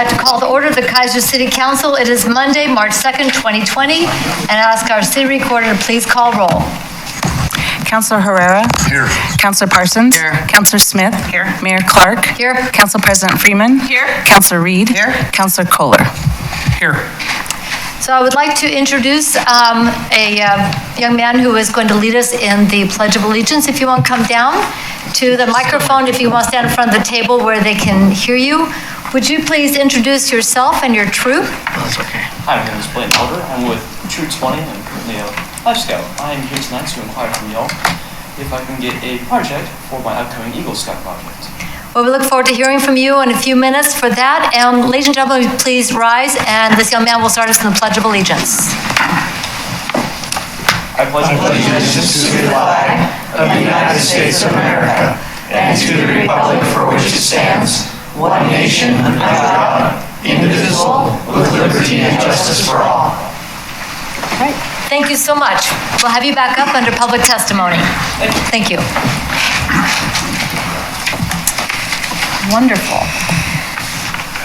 I'd like to call to order the Keizer City Council. It is Monday, March 2nd, 2020, and ask our city recorder to please call roll. Councilor Herrera. Here. Councilor Parsons. Here. Councilor Smith. Here. Mayor Clark. Here. Council President Freeman. Here. Councilor Reed. Here. Councilor Kohler. Here. So I would like to introduce a young man who is going to lead us in the Pledge of Allegiance. If you want to come down to the microphone, if you want to stand in front of the table where they can hear you, would you please introduce yourself and your troop? That's okay. Hi, my name is Blaine Elder. I'm with Troop 20 and currently a Life Scout. I am here tonight to inquire from y'all if I can get a project for my upcoming Eagle Scout project. Well, we look forward to hearing from you in a few minutes for that. Ladies and gentlemen, please rise, and this young man will start us in the Pledge of Allegiance. I pledge allegiance to the flag of the United States of America and to the republic for which it stands, one nation, under God, indivisible, with liberty and justice for all. All right. Thank you so much. We'll have you back up under public testimony. Thank you. Wonderful.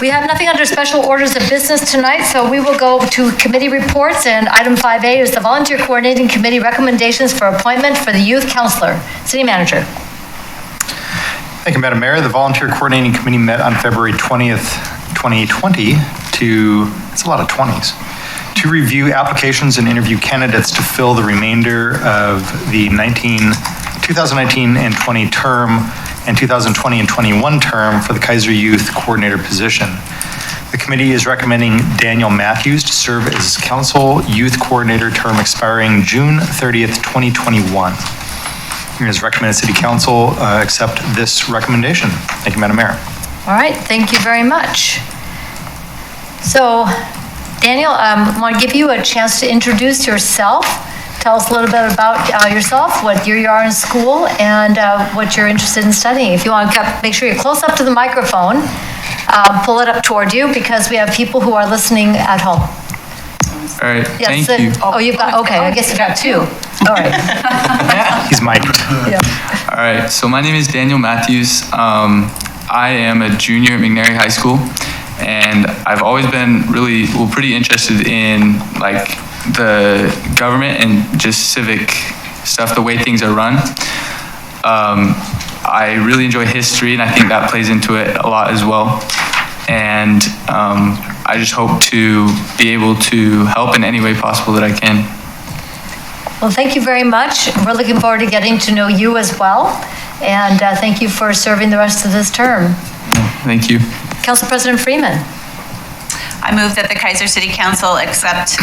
We have nothing under special orders of business tonight, so we will go to committee reports, and item 5A is the Volunteer Coordinating Committee recommendations for appointment for the Youth Counselor. City Manager. Thank you, Madam Mayor. The Volunteer Coordinating Committee met on February 20th, 2020 it's a lot of 20s, to review applications and interview candidates to fill the remainder of the 2019 and 20 term and 2020 and 21 term for the Keizer Youth Coordinator position. The committee is recommending Daniel Matthews to serve as Council Youth Coordinator, term expiring June 30th, 2021. It is recommended City Council accept this recommendation. Thank you, Madam Mayor. All right, thank you very much. So, Daniel, I want to give you a chance to introduce yourself. Tell us a little bit about yourself, what year you are in school, and what you're interested in studying. If you want to make sure you're close up to the microphone, pull it up toward you, because we have people who are listening at home. All right, Yes, thank you. Oh, you've got, okay, I guess you got two. All right. He's mic'd. Yeah. All right, so my name is Daniel Matthews. I am a junior at McNary High School, and I've always been pretty interested in like the government and just civic stuff, the way things are run. I really enjoy history, and I think that plays into it a lot as well. And I just hope to be able to help in any way possible that I can. Well, thank you very much. We're looking forward to getting to know you as well. And thank you for serving the rest of this term. Thank you. Council President Freeman. I move that the Keizer City Council accept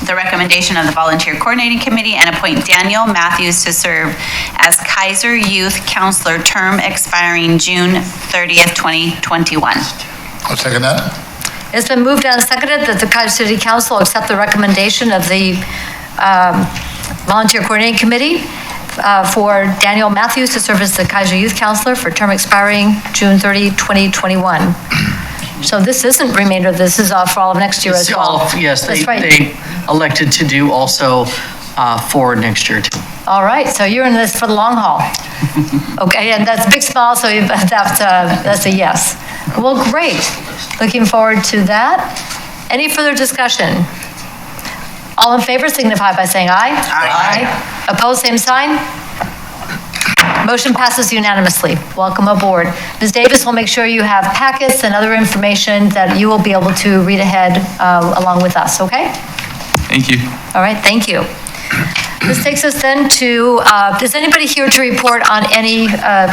the recommendation of the Volunteer Coordinating Committee and appoint Daniel Matthews to serve as Keizer Youth Counselor, term expiring June 30th, 2021. I'll second that. It's been moved and seconded that the Keizer City Council accept the recommendation of the Volunteer Coordinating Committee for Daniel Matthews to serve as the Keizer Youth Counselor for term expiring June 30, 2021. So this isn't remainder, this is for all of next year as well. Yes, That's right. they elected to do also for next year too. All right, so you're in this for the long haul. Okay, and that's a big smile, so that's a yes. Well, great. Looking forward to that. Any further discussion? All in favor signify by saying aye. Aye. Opposed, same sign. Motion passes unanimously. Welcome aboard. Ms. Davis will make sure you have packets and other information that you will be able to read ahead along with us, okay? Thank you. All right, thank you. This takes us then to, is anybody here to report on any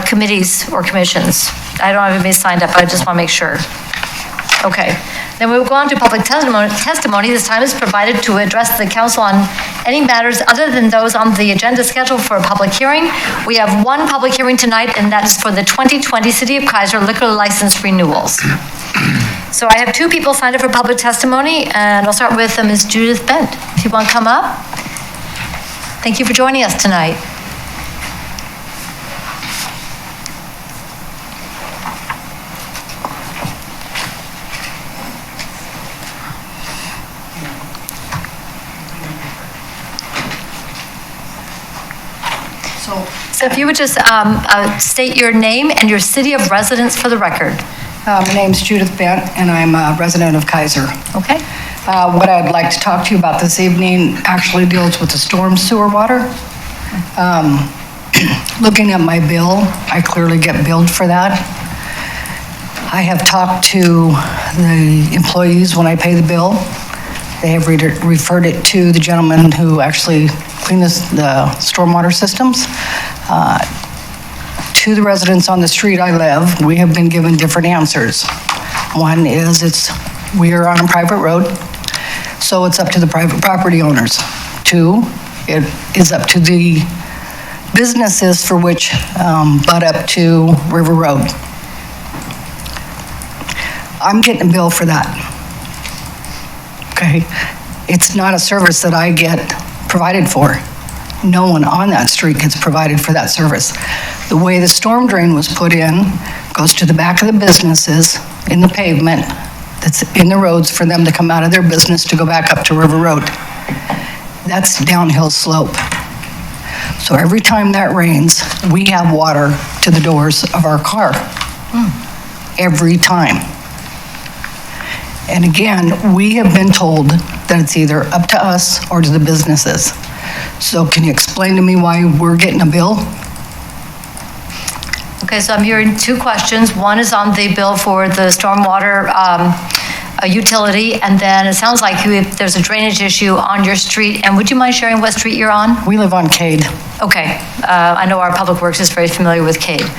committees or commissions? I don't have anybody signed up, I just want to make sure. Okay. Then we will go on to public testimony. This time is provided to address the council on any matters other than those on the agenda scheduled for a public hearing. We have one public hearing tonight, and that is for the 2020 City of Keizer liquor license renewals. So I have two people signed up for public testimony, and I'll start with Ms. Judith Bent. If you want to come up. Thank you for joining us tonight. So if you would just state your name and your city of residence for the record. My name's Judith Bent, and I'm a resident of Keizer. Okay. What I'd like to talk to you about this evening actually deals with the storm sewer water. Looking at my bill, I clearly get billed for that. I have talked to the employees when I pay the bill. They have referred it to the gentleman who actually cleaned the stormwater systems. To the residents on the street I live, we have been given different answers. One is we are on a private road, so it's up to the private property owners. Two, it is up to the businesses for which butt up to River Road. I'm getting a bill for that. Okay? It's not a service that I get provided for. No one on that street gets provided for that service. The way the storm drain was put in goes to the back of the businesses in the pavement that's in the roads for them to come out of their business to go back up to River Road. That's downhill slope. So every time that rains, we have water to the doors of our car. Every time. And again, we have been told that it's either up to us or to the businesses. So can you explain to me why we're getting a bill? Okay, so I'm hearing two questions. One is on the bill for the stormwater utility, and then it sounds like there's a drainage issue on your street. And would you mind sharing what street you're on? We live on Cade. Okay, I know our Public Works is very familiar with Cade.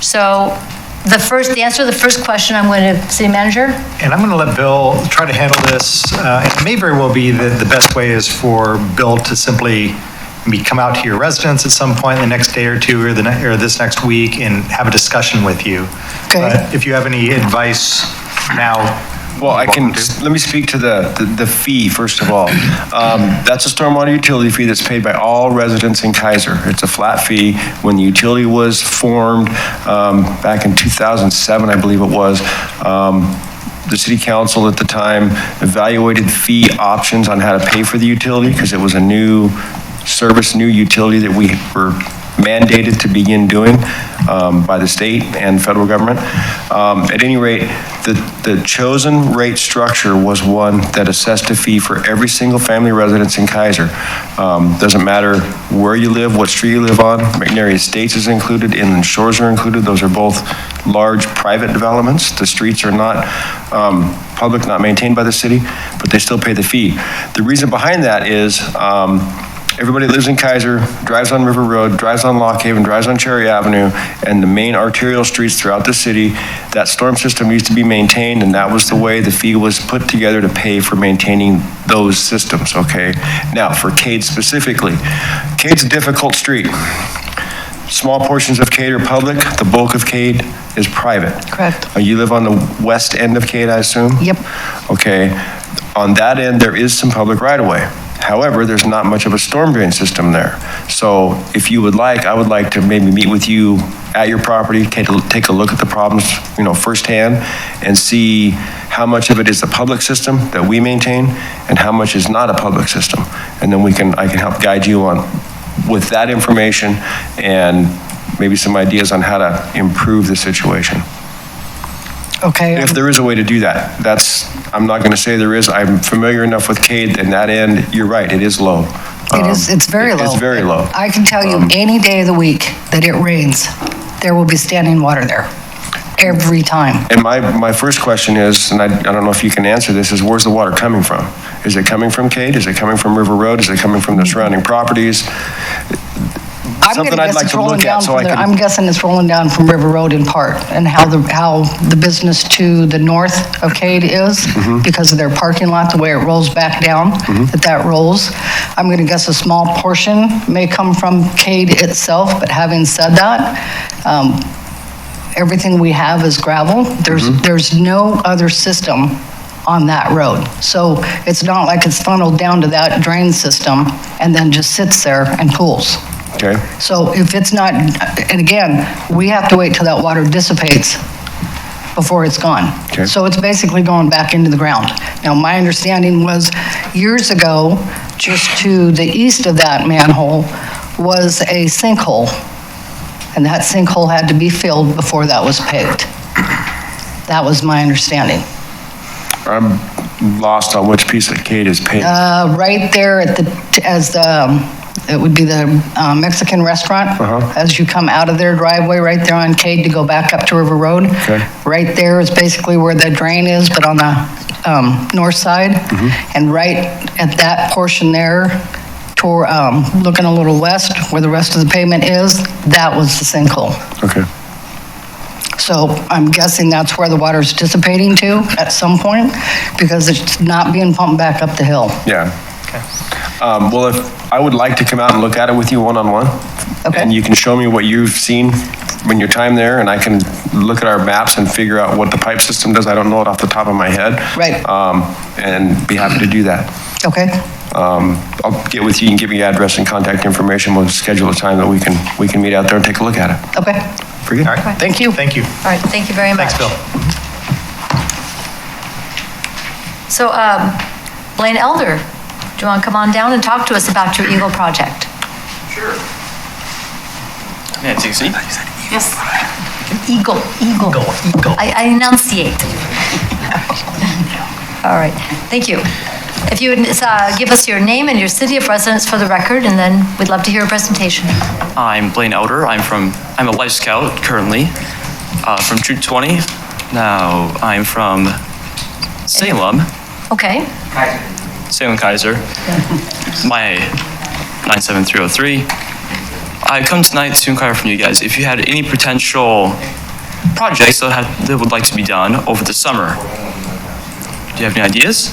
So the answer to the first question, I'm going to City Manager. And I'm going to let Bill try to handle this. It may very well be that the best way is for Bill to simply come out to your residence at some point the next day or two or this next week and have a discussion with you. Okay. But if you have any advice now. Well, let me speak to the fee, first of all. That's a stormwater utility fee that's paid by all residents in Keizer. It's a flat fee. When the utility was formed back in 2007, I believe it was, the city council at the time evaluated fee options on how to pay for the utility because it was a new service, new utility that we were mandated to begin doing by the state and federal government. At any rate, the chosen rate structure was one that assessed a fee for every single family residence in Keizer. Doesn't matter where you live, what street you live on. McNary Estates is included, Inland Shores are included. Those are both large private developments. The streets are not public, not maintained by the city, but they still pay the fee. The reason behind that is everybody that lives in Keizer drives on River Road, drives on Lock Haven, drives on Cherry Avenue, and the main arterial streets throughout the city. That storm system needs to be maintained, and that was the way the fee was put together to pay for maintaining those systems, okay? Now, for Cade specifically, Cade's a difficult street. Small portions of Cade are public, the bulk of Cade is private. Correct. You live on the west end of Cade, I assume? Yep. Okay. On that end, there is some public right-of-way. However, there's not much of a storm drain system there. So if you would like, I would like to maybe meet with you at your property, take a look at the problems, firsthand, and see how much of it is the public system that we maintain and how much is not a public system. And then I can help guide you with that information and maybe some ideas on how to improve the situation. Okay. If there is a way to do that. I'm not going to say there is. I'm familiar enough with Cade, and that end, you're right, it is low. It's very low. It's very low. I can tell you any day of the week that it rains, there will be standing water there. Every time. And my first question is, and I don't know if you can answer this, is where's the water coming from? Is it coming from Cade? Is it coming from River Road? Is it coming from the surrounding properties? Something I'd like to look at so I can... I'm guessing it's rolling down from River Road in part, and how the business to the north of Cade is, because of their parking lot, the way it rolls back down, that rolls. I'm going to guess a small portion may come from Cade itself, but having said that, everything we have is gravel. There's no other system on that road. So it's not like it's funneled down to that drain system and then just sits there and pools. Okay. So if it's not, and again, we have to wait till that water dissipates before it's gone. Okay. So it's basically going back into the ground. Now, my understanding was years ago, just to the east of that manhole was a sinkhole. And that sinkhole had to be filled before that was paved. That was my understanding. I'm lost on which piece of Cade is paved. Right there at it would be the Mexican restaurant. As you come out of their driveway, right there on Cade to go back up to River Road. Okay. Right there is basically where the drain is, but on the north side. And right at that portion there, looking a little west, where the rest of the pavement is, that was the sinkhole. Okay. So I'm guessing that's where the water's dissipating to at some point, because it's not being pumped back up the hill. Yeah. Well, if I would like to come out and look at it with you one-on-one. Okay. And you can show me what you've seen in your time there, and I can look at our maps and figure out what the pipe system does. I don't know it off the top of my head. Right. And be happy to do that. Okay. I'll get with you and give you address and contact information. We'll schedule a time that we can meet out there and take a look at it. Okay. Pretty good. All right. Thank you. Thank you. All right, thank you very much. Thanks, Bill. So, Blaine Elder, do you want to come on down and talk to us about your Eagle project? Sure. May I take a seat? Yes. Eagle. I enunciate. All right, thank you. If you would give us your name and your city of residence for the record, and then we'd love to hear a presentation. I'm Blaine Elder. I'm a Life Scout currently from Troop 20. Now I'm from Salem. Okay. Salem Keizer. My 97303. I come tonight to inquire from you guys if you had any potential projects that would like to be done over the summer. Do you have any ideas?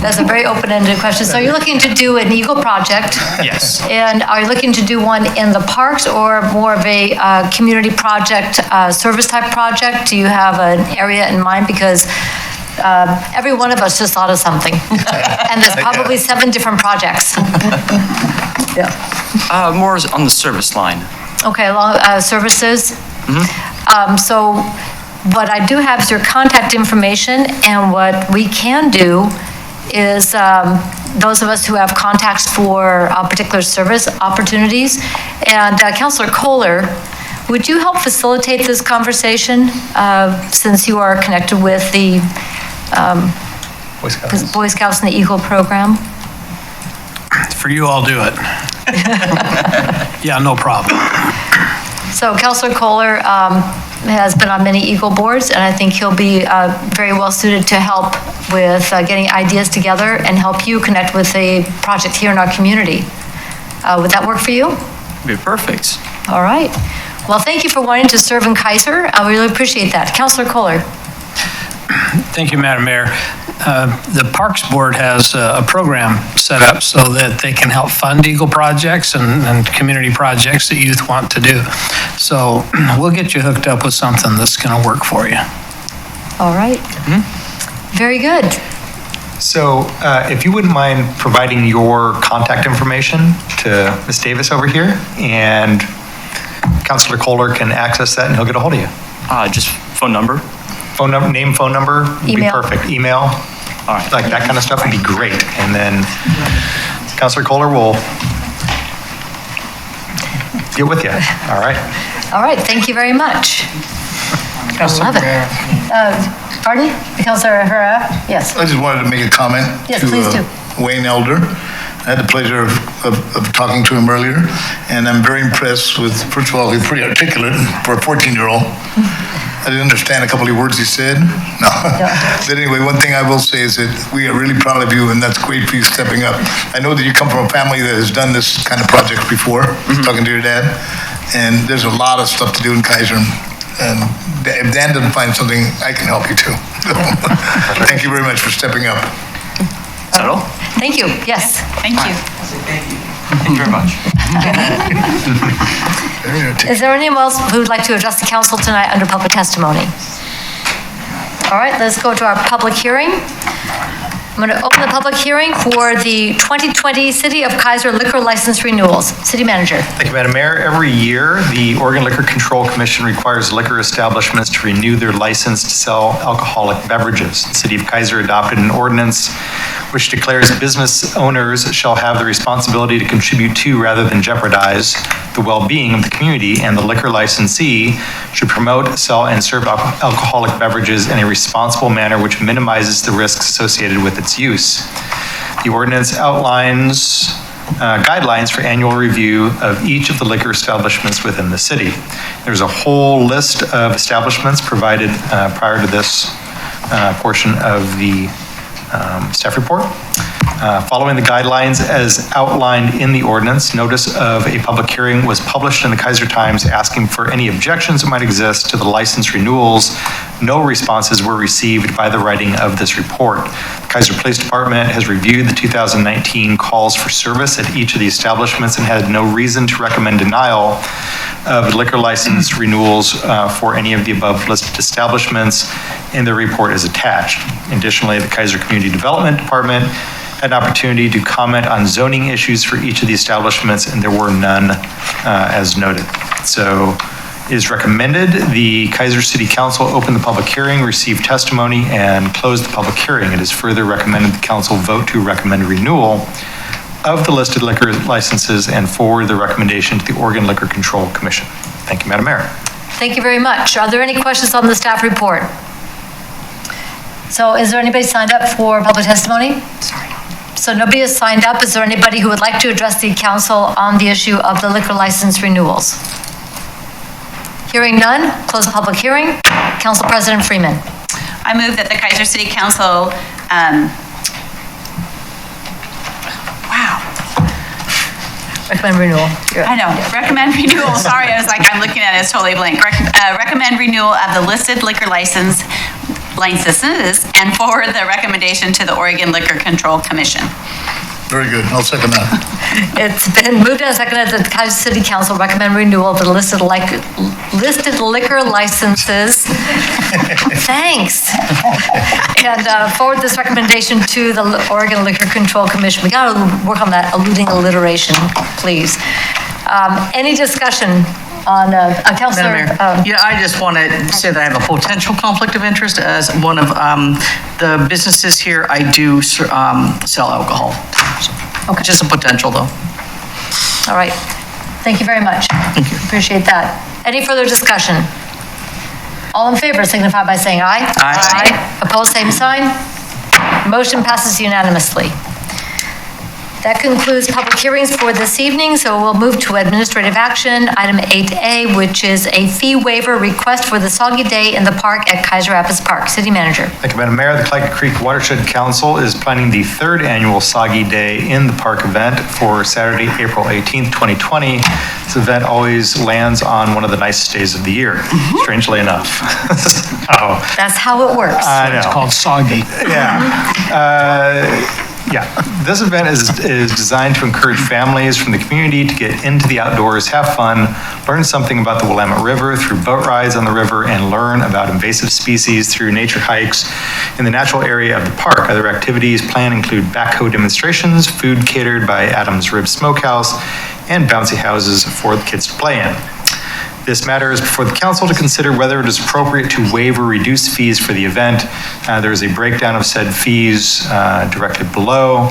That's a very open-ended question. So you're looking to do an Eagle project? Yes. And are you looking to do one in the parks or more of a community project, service type project? Do you have an area in mind? Because every one of us just thought of something. And there's probably 7 different projects. Yeah. More on the service line. Okay, along services. So what I do have is your contact information, and what we can do is those of us who have contacts for particular service opportunities. And Councilor Kohler, would you help facilitate this conversation since you are connected with the Boy Scouts and the Eagle program? For you, I'll do it. Yeah, no problem. So Councilor Kohler has been on many Eagle boards, and I think he'll be very well suited to help with getting ideas together and help you connect with a project here in our community. Would that work for you? Be perfect. All right. Well, thank you for wanting to serve in Keizer. I really appreciate that. Councilor Kohler. Thank you, Madam Mayor. The Parks Board has a program set up so that they can help fund Eagle projects and community projects that youth want to do. So we'll get you hooked up with something that's going to work for you. All right. Very good. So if you wouldn't mind providing your contact information to Ms. Davis over here, and Councilor Kohler can access that and he'll get a hold of you. Just phone number. Phone number, name, phone number would be Email. perfect. Email, All right. like that kind of stuff would be great. And then Councilor Kohler will get with you. All right. All right. Thank you very much. I love it. Pardon? Councilor Herrera? Yes. I just wanted to make a comment Yes, to please do. Wayne Elder. I had the pleasure of talking to him earlier, and I'm very impressed with, first of all, he's pretty articulate for a 14-year-old. I didn't understand a couple of words he said. No. But anyway, one thing I will say is that we are really proud of you, and that's great for you stepping up. I know that you come from a family that has done this kind of project before, talking to your dad, and there's a lot of stuff to do in Keizer. And if Dan doesn't find something, I can help you too. Thank you very much for stepping up. Is that all? Thank you. Yes. Thank you. Thank you very much. Is there anyone else who would like to address the council tonight under public testimony? All right, let's go to our public hearing. I'm going to open the public hearing for the 2020 City of Keizer liquor license renewals. City Manager. Thank you, Madam Mayor. Every year, the Oregon Liquor Control Commission requires liquor establishments to renew their license to sell alcoholic beverages. The City of Keizer adopted an ordinance which declares business owners shall have the responsibility to contribute to rather than jeopardize the well-being of the community, and the liquor licensee should promote, sell, and serve alcoholic beverages in a responsible manner which minimizes the risks associated with its use. The ordinance outlines guidelines for annual review of each of the liquor establishments within the city. There's a whole list of establishments provided prior to this portion of the staff report. Following the guidelines as outlined in the ordinance, notice of a public hearing was published in the Keizer Times asking for any objections that might exist to the license renewals. No responses were received by the writing of this report. The Keizer Police Department has reviewed the 2019 calls for service at each of the establishments and had no reason to recommend denial of liquor license renewals for any of the above listed establishments, and the report is attached. Additionally, the Keizer Community Development Department had an opportunity to comment on zoning issues for each of the establishments, and there were none as noted. So it is recommended the Keizer City Council open the public hearing, receive testimony, and close the public hearing. It is further recommended the council vote to recommend renewal of the listed liquor licenses and forward the recommendation to the Oregon Liquor Control Commission. Thank you, Madam Mayor. Thank you very much. Are there any questions on the staff report? So is there anybody signed up for public testimony? Sorry. So nobody has signed up. Is there anybody who would like to address the council on the issue of the liquor license renewals? Hearing none, close the public hearing. Council President Freeman. I move that the Keizer City Council, Recommend renewal. I know, recommend renewal, sorry, I was like, I'm looking at it, it's totally blank. Recommend renewal of the listed liquor licenses and forward the recommendation to the Oregon Liquor Control Commission. Very good. I'll second that. It's been moved and seconded that the Keizer City Council recommend renewal of the listed liquor licenses. Thanks. And forward this recommendation to the Oregon Liquor Control Commission. We got to work on that eluding alliteration, please. Any discussion on Councilor? Yeah, I just want to say that I have a potential conflict of interest as one of the businesses here. I do sell alcohol. So, okay. Just a potential, though. All right. Thank you very much. Thank you. Appreciate that. Any further discussion? All in favor signify by saying aye. Aye. Opposed, same sign. Motion passes unanimously. That concludes public hearings for this evening, so we'll move to administrative action. Item 8A, which is a fee waiver request for the Soggy Day in the park at Keizer Rapids Park. City Manager. Thank you, Madam Mayor. The Clyde Creek Watershed Council is planning the third annual Soggy Day in the Park event for Saturday, April 18th, 2020. This event always lands on one of the nicest days of the year, strangely enough. That's how it works. I know. It's called soggy. Yeah, this event is designed to encourage families from the community to get into the outdoors, have fun, learn something about the Willamette River through boat rides on the river, and learn about invasive species through nature hikes in the natural area of the park. Other activities planned include backhoe demonstrations, food catered by Adams Rib Smokehouse, and bouncy houses for the kids to play in. This matter is before the council to consider whether it is appropriate to waive or reduce fees for the event. There is a breakdown of said fees directly below.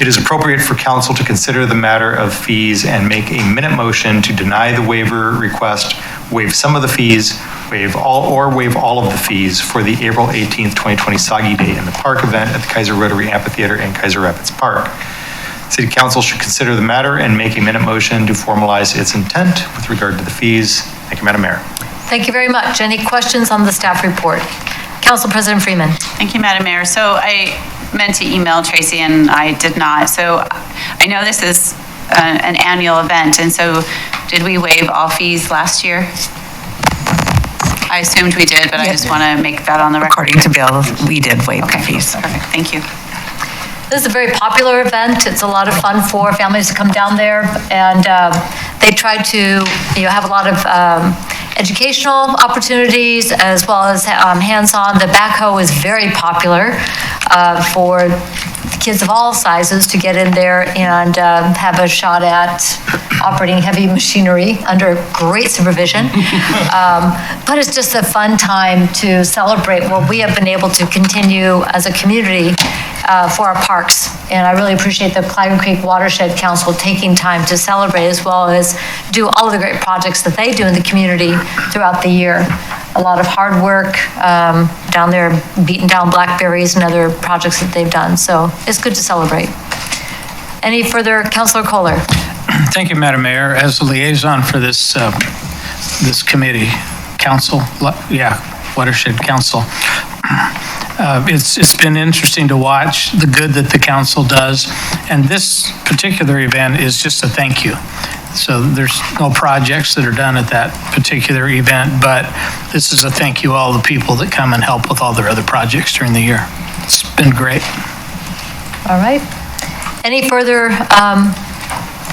It is appropriate for council to consider the matter of fees and make a minute motion to deny the waiver request, waive some of the fees, waive all of the fees for the April 18th, 2020 Soggy Day in the Park event at the Keizer Rotary Amphitheater in Keizer Rapids Park. City Council should consider the matter and make a minute motion to formalize its intent with regard to the fees. Thank you, Madam Mayor. Thank you very much. Any questions on the staff report? Council President Freeman. Thank you, Madam Mayor. So I meant to email Tracy and I did not. So I know this is an annual event, and so did we waive all fees last year? I assumed we did, but I just want to make that on the record. According to Bill, we did waive the fees. Perfect, thank you. This is a very popular event. It's a lot of fun for families to come down there, and they try to have a lot of educational opportunities as well as hands-on. The backhoe is very popular. for kids of all sizes to get in there and have a shot at operating heavy machinery under great supervision. But it's just a fun time to celebrate what we have been able to continue as a community for our parks. And I really appreciate the Clyde Creek Watershed Council taking time to celebrate, as well as do all of the great projects that they do in the community throughout the year. A lot of hard work down there, beating down blackberries and other projects that they've done. So it's good to celebrate. Any further, Councilor Kohler? Thank you, Madam Mayor. As the liaison for this, this committee, Watershed Council, it's been interesting to watch the good that the council does. And this particular event is just a thank you. So there's no projects that are done at that particular event, but this is a thank you all the people that come and help with all their other projects during the year. It's been great. All right. Any further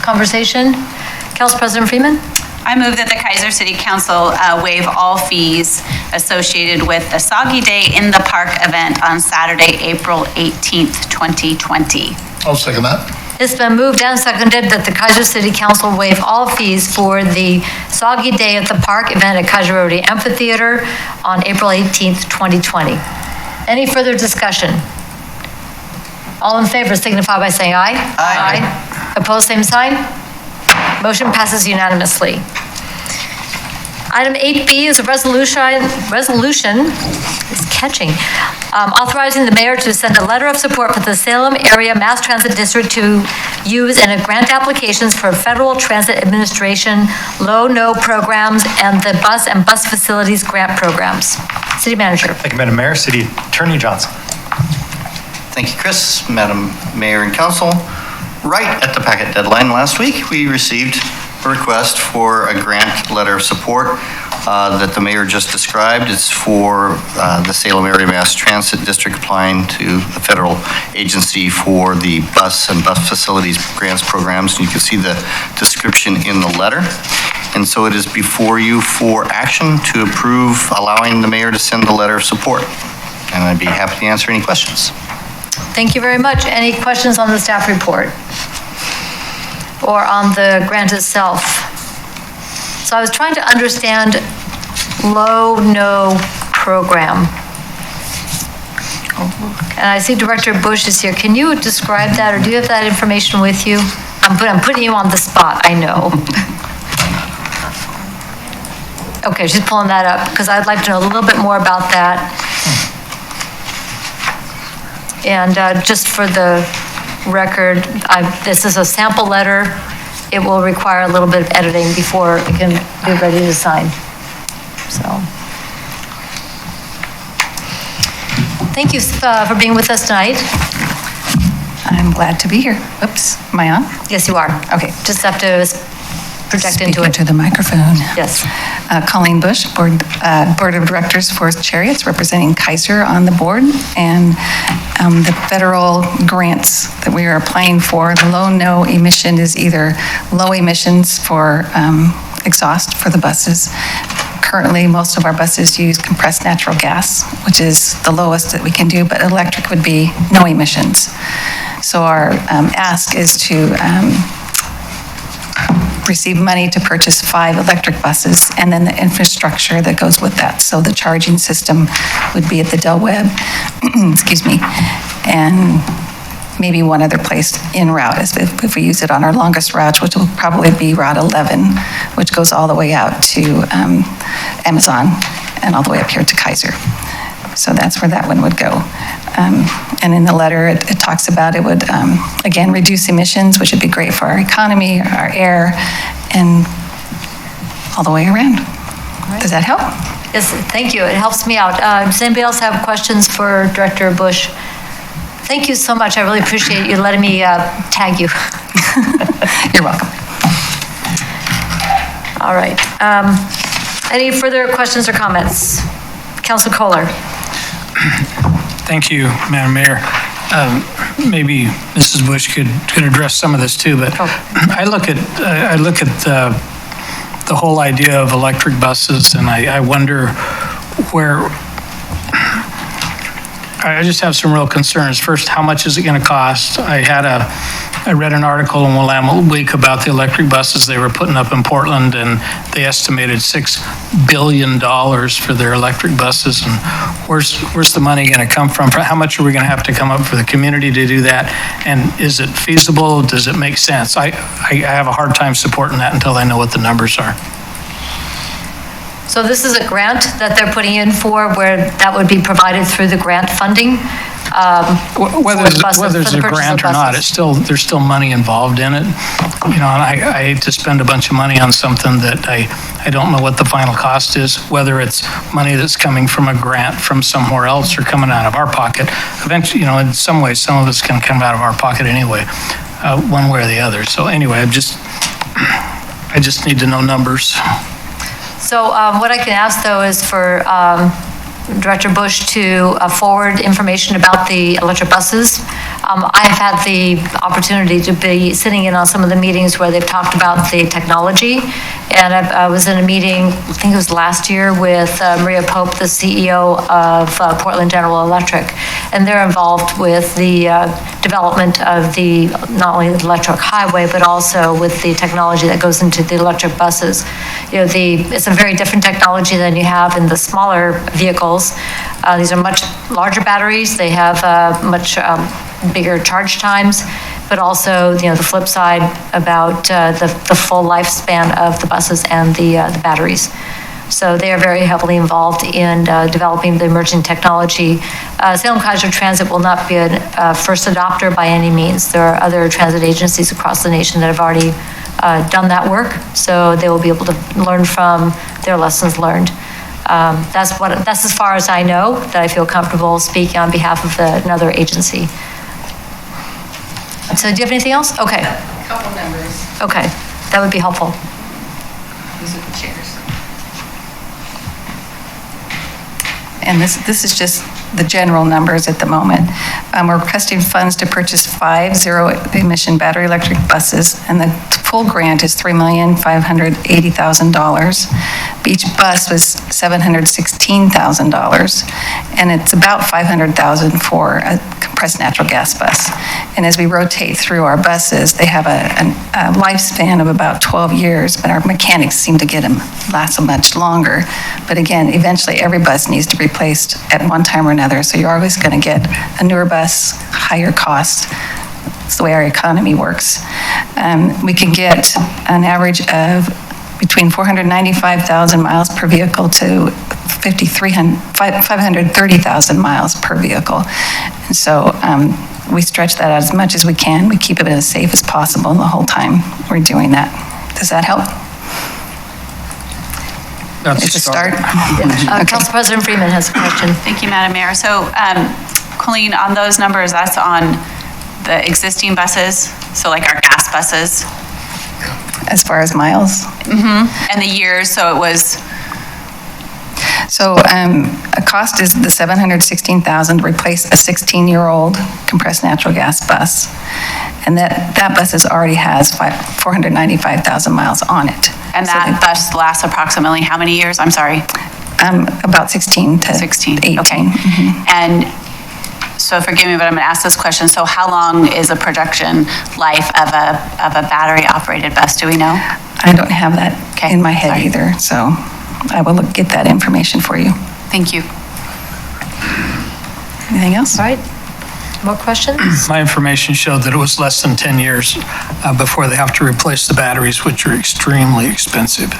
conversation? Council President Freeman? I move that the Keizer City Council waive all fees associated with the Soggy Day in the Park event on Saturday, April 18th, 2020. I'll second that. It's been moved and seconded that the Keizer City Council waive all fees for the Soggy Day at the Park event at Keizer Road Amphitheater on April 18th, 2020. Any further discussion? All in favor signify by saying aye. Aye. Opposed, same sign. Motion passes unanimously. Item 8B is a resolution is catching, authorizing the mayor to send a letter of support for the Salem Area Mass Transit District to use in a grant applications for Federal Transit Administration low-no programs and the bus and bus facilities grant programs. City Manager. Thank you, Madam Mayor. City Attorney Johnson. Thank you, Chris, Madam Mayor and Council. Right at the packet deadline last week, we received a request for a grant letter of support that the mayor just described. It's for the Salem Area Mass Transit District applying to the federal agency for the bus and bus facilities grants programs. And you can see the description in the letter. And so it is before you for action to approve allowing the mayor to send the letter of support. And I'd be happy to answer any questions. Thank you very much. Any questions on the staff report or on the grant itself? So I was trying to understand low-no program. And I see Director Bush is here. Can you describe that, or do you have that information with you? I'm putting you on the spot, I know. Okay, she's pulling that up because I'd like to know a little bit more about that. And just for the record, this is a sample letter. It will require a little bit of editing before it can be ready to sign. So, thank you for being with us tonight. I'm glad to be here. Oops, am I on? Yes, you are. Okay. Just have to project into Speaking it. to the microphone. Yes. Colleen Bush, Board of Directors for Chariots, representing Keizer on the board, and the federal grants that we are applying for. The low-no emission is either low emissions for exhaust for the buses. Currently, most of our buses use compressed natural gas, which is the lowest that we can do, but electric would be no emissions. So our ask is to receive money to purchase 5 electric buses and then the infrastructure that goes with that. So the charging system would be at the Del Webb, excuse me, and maybe one other place en route if we use it on our longest route, which will probably be Route 11, which goes all the way out to Amazon and all the way up here to Keizer. So that's where that one would go. And in the letter, it talks about it would, again, reduce emissions, which would be great for our economy, our air, and all the way around. Right. Does that help? Yes, thank you. It helps me out. Does anybody else have questions for Director Bush? Thank you so much. I really appreciate you letting me tag you. You're welcome. All right. Any further questions or comments? Councilor Kohler. Thank you, Madam Mayor. Maybe Mrs. Bush could address some of this too, but I look at the whole idea of electric buses, and I wonder where I just have some real concerns. First, how much is it going to cost? I read an article in Willamette Week about the electric buses they were putting up in Portland, and they estimated $6 billion for their electric buses. And where's the money going to come from? How much are we going to have to come up for the community to do that? And is it feasible? Does it make sense? I have a hard time supporting that until I know what the numbers are. So this is a grant that they're putting in for where that would be provided through the grant funding? Whether it's a grant or not, there's still money involved in it. You know, and I hate to spend a bunch of money on something that I don't know what the final cost is, whether it's money that's coming from a grant from somewhere else or coming out of our pocket. Eventually, you know, in some ways, some of it's going to come out of our pocket anyway, one way or the other. So anyway, I just need to know numbers. So what I can ask, though, is for Director Bush to forward information about the electric buses. I've had the opportunity to be sitting in on some of the meetings where they've talked about the technology, and I was in a meeting, I think it was last year, with Maria Pope, the CEO of Portland General Electric, and they're involved with the development of the not only the electric highway, but also with the technology that goes into the electric buses. You know, it's a very different technology than you have in the smaller vehicles. These are much larger batteries. They have much bigger charge times, but also, you know, the flip side about the full lifespan of the buses and the batteries. So they are very heavily involved in developing the emerging technology. Salem Keizer Transit will not be a first adopter by any means. There are other transit agencies across the nation that have already done that work, so they will be able to learn from their lessons learned. That's as far as I know that I feel comfortable speaking on behalf of another agency. So do you have anything else? Okay. A couple numbers. Okay, that would be helpful. These are the chairs. And this is just the general numbers at the moment. We're requesting funds to purchase 5 zero-emission battery electric buses, and the full grant is $3,580,000. Each bus was $716,000, and it's about $500,000 for a compressed natural gas bus. And as we rotate through our buses, they have a lifespan of about 12 years, but our mechanics seem to get them last much longer. But again, eventually every bus needs to be replaced at one time or another, so you're always going to get a newer bus, higher cost. It's the way our economy works. We can get an average of between 495,000 miles per vehicle to 530,000 miles per vehicle. And so we stretch that out as much as we can. We keep it as safe as possible the whole time we're doing that. Does that help? That's a start. Okay. Council President Freeman has a question. Thank you, Madam Mayor. So, Colleen, on those numbers, that's on the existing buses, so like our gas buses? As far as miles? Mm-hmm. And the years, so it was? So a cost is the $716,000 to replace a 16-year-old compressed natural gas bus. And that bus already has 495,000 miles on it. And that bus lasts approximately how many years? I'm sorry. About 16 to 18. Okay. Mm-hmm. And so forgive me, but I'm going to ask this question. So how long is a production life of a battery operated bus? Do we know? I don't have that in my head either. So I will get that information for you. Thank you. Anything else? All right. More questions? My information showed that it was less than 10 years before they have to replace the batteries, which are extremely expensive.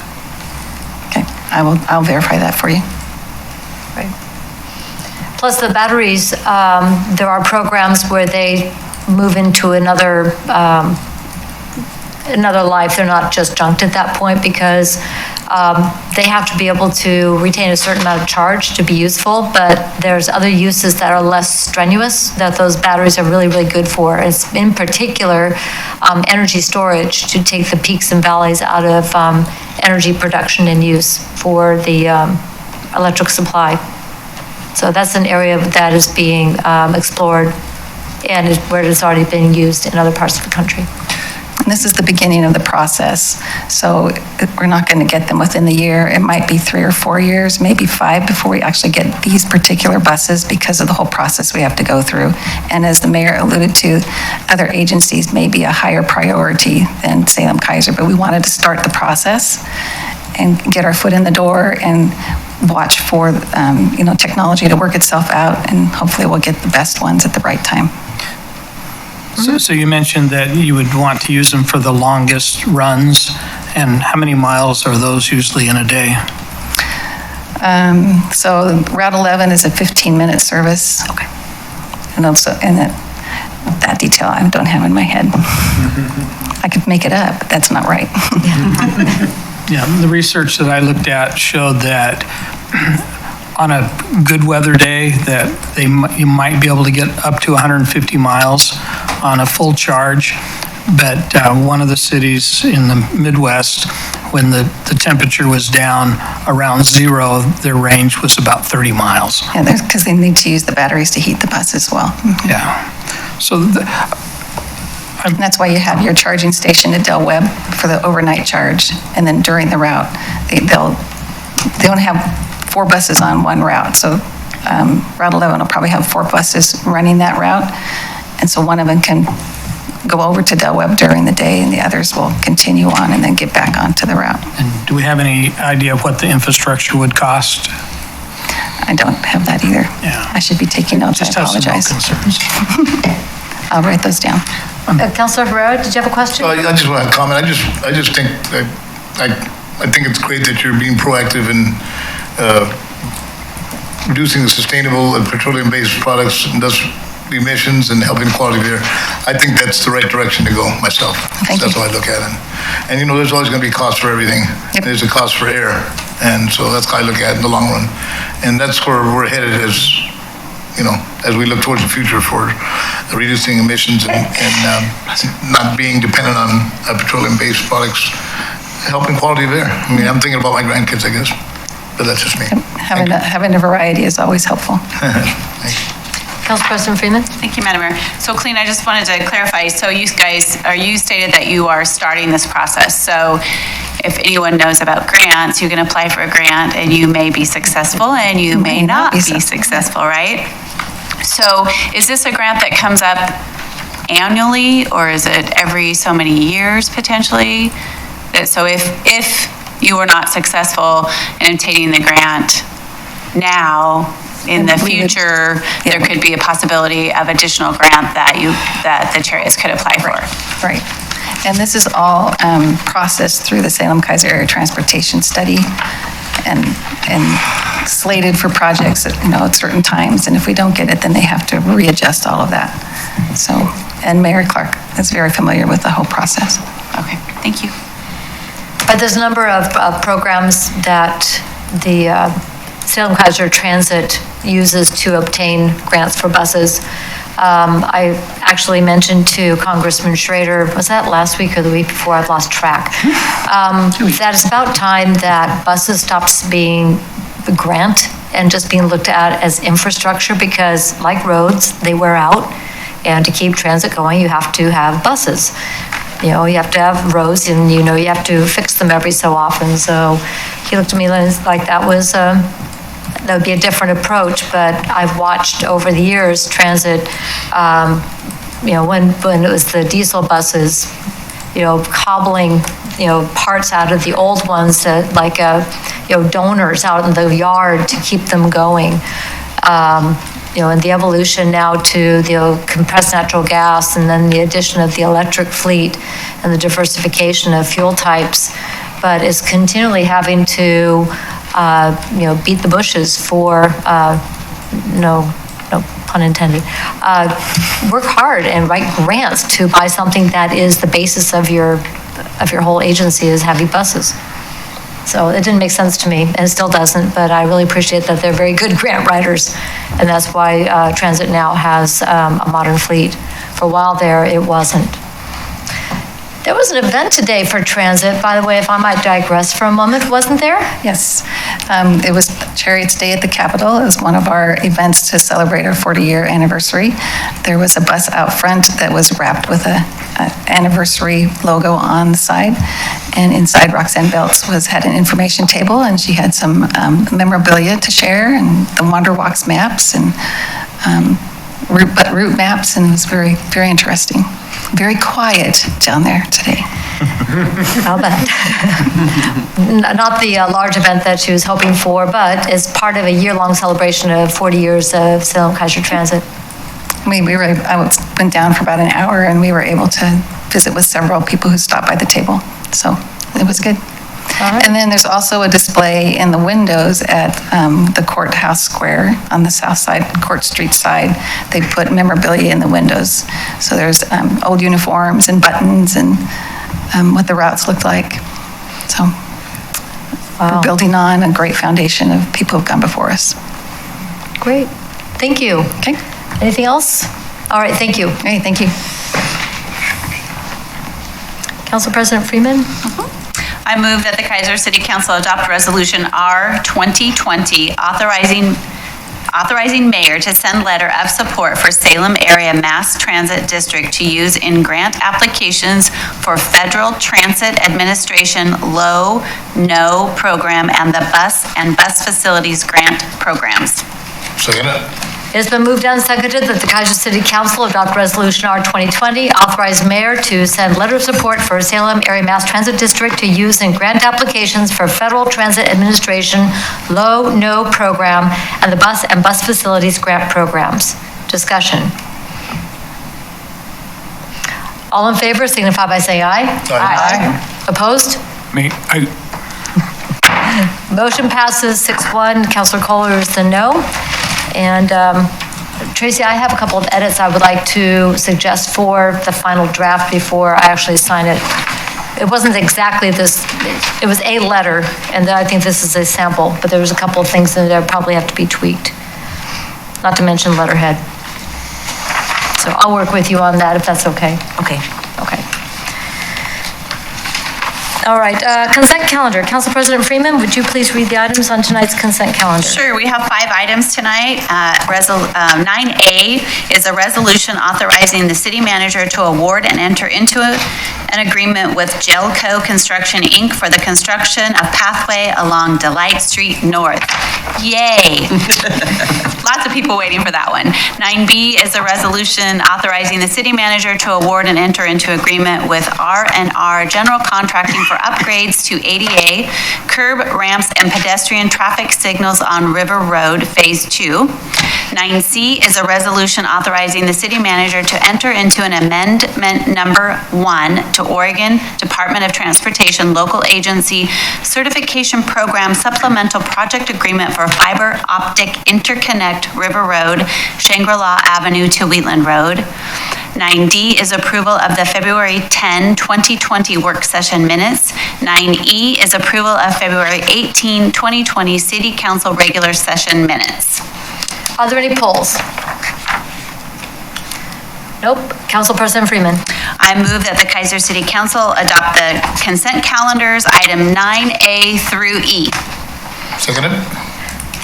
Okay, I'll verify that for you. Right. Plus the batteries, there are programs where they move into another life. They're not just junked at that point because they have to be able to retain a certain amount of charge to be useful, but there's other uses that are less strenuous that those batteries are really, really good for. It's in particular energy storage to take the peaks and valleys out of energy production and use for the electric supply. So that's an area that is being explored and where it has already been used in other parts of the country. And this is the beginning of the process, so we're not going to get them within the year. It might be 3 or 4 years, maybe 5, before we actually get these particular buses because of the whole process we have to go through. And as the mayor alluded to, other agencies may be a higher priority than Salem Keizer, but we wanted to start the process and get our foot in the door and watch for, technology to work itself out, and hopefully we'll get the best ones at the right time. So you mentioned that you would want to use them for the longest runs, and how many miles are those usually in a day? So Route 11 is a 15-minute service. Okay. And also, that detail I don't have in my head. I could make it up, but that's not right. Yeah, the research that I looked at showed that on a good weather day, that you might be able to get up to 150 miles on a full charge. But one of the cities in the Midwest, when the temperature was down around 0, their range was about 30 miles. Yeah, because they need to use the batteries to heat the bus as well. Mm-hmm. Yeah. So and that's why you have your charging station at Del Webb for the overnight charge. And then during the route, they don't have 4 buses on one route. So Route 11 will probably have 4 buses running that route. And so one of them can go over to Del Webb during the day, and the others will continue on and then get back onto the route. And do we have any idea of what the infrastructure would cost? I don't have that either. Yeah. I should be taking notes. Just I have some real apologize. concerns. I'll write those down. Councilor Herrera, did you have a question? I just want to comment. I just think I think it's great that you're being proactive in reducing sustainable and petroleum-based products, industrial emissions, and helping quality of air. I think that's the right direction to go myself. Thank That's you. how I look at it. And there's always going to be a cost for everything. Yep. There's a cost for air, and so that's how I look at it in the long run. And that's where we're headed as we look towards the future for reducing emissions and not being dependent on petroleum-based products, helping quality of air. I mean, I'm thinking about my grandkids, I guess, but that's just me. Having a variety is always helpful. Council President Freeman? Thank you, Madam Mayor. So, Colleen, I just wanted to clarify, so you guys, you stated that you are starting this process. So if anyone knows about grants, you can apply for a grant and you may be successful and you may not be successful, right? So is this a grant that comes up annually, or is it every so many years potentially? So if you were not successful in obtaining the grant now, in the future, there could be a possibility of additional grant that the Chariots could apply for. Right. And this is all processed through the Salem Keizer Area Transportation Study and slated for projects at certain times. And if we don't get it, then they have to readjust all of that. So, and Mayor Clark is very familiar with the whole process. Okay, thank you. There's a number of programs that the Salem Keizer Transit uses to obtain grants for buses. I actually mentioned to Congressman Schrader, was that last week or the week before? I've lost track. That it's about time that buses stopped being the grant and just being looked at as infrastructure, because like roads, they wear out. And to keep transit going, you have to have buses. You have to have roads, and you have to fix them every so often. So he looked at me like that would be a different approach. But I've watched over the years transit, when it was the diesel buses, cobbling, parts out of the old ones that like, donors out in the yard to keep them going. And the evolution now to the compressed natural gas, and then the addition of the electric fleet and the diversification of fuel types, but is continually having to, beat the bushes for, no pun intended, work hard and write grants to buy something that is the basis of your whole agency, is heavy buses. So it didn't make sense to me, and it still doesn't, but I really appreciate that they're very good grant writers, and that's why Transit now has a modern fleet. For a while there, it wasn't. There was an event today for Transit, by the way, if I might digress for a moment, wasn't there? Yes. It was Chariot's Day at the Capitol. It was one of our events to celebrate our 40-year anniversary. There was a bus out front that was wrapped with a anniversary logo on the side, and inside Roxanne Belts had an information table, and she had some memorabilia to share, and the Wander Walks maps, and route maps, and it was very, very interesting. Very quiet down there today. I'll bet. Not the large event that she was hoping for, but as part of a year-long celebration of 40 years of Salem Keizer Transit. I went down for about an hour, and we were able to visit with several people who stopped by the table. So it was good. And then there's also a display in the windows at the courthouse square on the south side, Court Street side. They put memorabilia in the windows. So there's old uniforms and buttons and what the routes looked like. So we're building on a great foundation of people who've gone before us. Great. Thank you. Okay. Anything else? All right, thank you. Hey, thank you. Council President Freeman? I move that the Keizer City Council adopt Resolution R 2020 authorizing mayor to send letter of support for Salem Area Mass Transit District to use in grant applications for Federal Transit Administration Low-No program and the bus and bus facilities grant programs. Second it. It has been moved and seconded that the Keizer City Council adopt Resolution R 2020, authorize mayor to send letter of support for Salem Area Mass Transit District to use in grant applications for Federal Transit Administration Low-No program and the bus and bus facilities grant programs. Discussion. All in favor signify by saying aye. Aye. Opposed? Motion passes 6-1. Councilor Kohler is the no. And Tracy, I have a couple of edits I would like to suggest for the final draft before I actually sign it. It wasn't exactly this, it was a letter, and I think this is a sample, but there was a couple of things in there that probably have to be tweaked, not to mention letterhead. So I'll work with you on that if that's okay. Okay. Okay. All right, consent calendar. Council President Freeman, would you please read the items on tonight's consent calendar? Sure, we have 5 items tonight. 9A is a resolution authorizing the city manager to award and enter into an agreement with Gelco Construction, Inc. for the construction of pathway along Delight Street North. Yay! Lots of people waiting for that one. 9B is a resolution authorizing the city manager to award and enter into agreement with R&R General Contracting for upgrades to ADA, curb ramps, and pedestrian traffic signals on River Road, Phase 2. 9C is a resolution authorizing the city manager to enter into an amendment number 1 to Oregon Department of Transportation Local Agency Certification Program Supplemental Project Agreement for Fiber Optic Interconnect River Road, Shangri-La Avenue to Wheatland Road. 9D is approval of the February 10, 2020 work session minutes. 9E is approval of February 18, 2020 City Council regular session minutes. Are there any polls? Nope. Council President Freeman. I move that the Keizer City Council adopt the consent calendars, item 9A through E. Second it.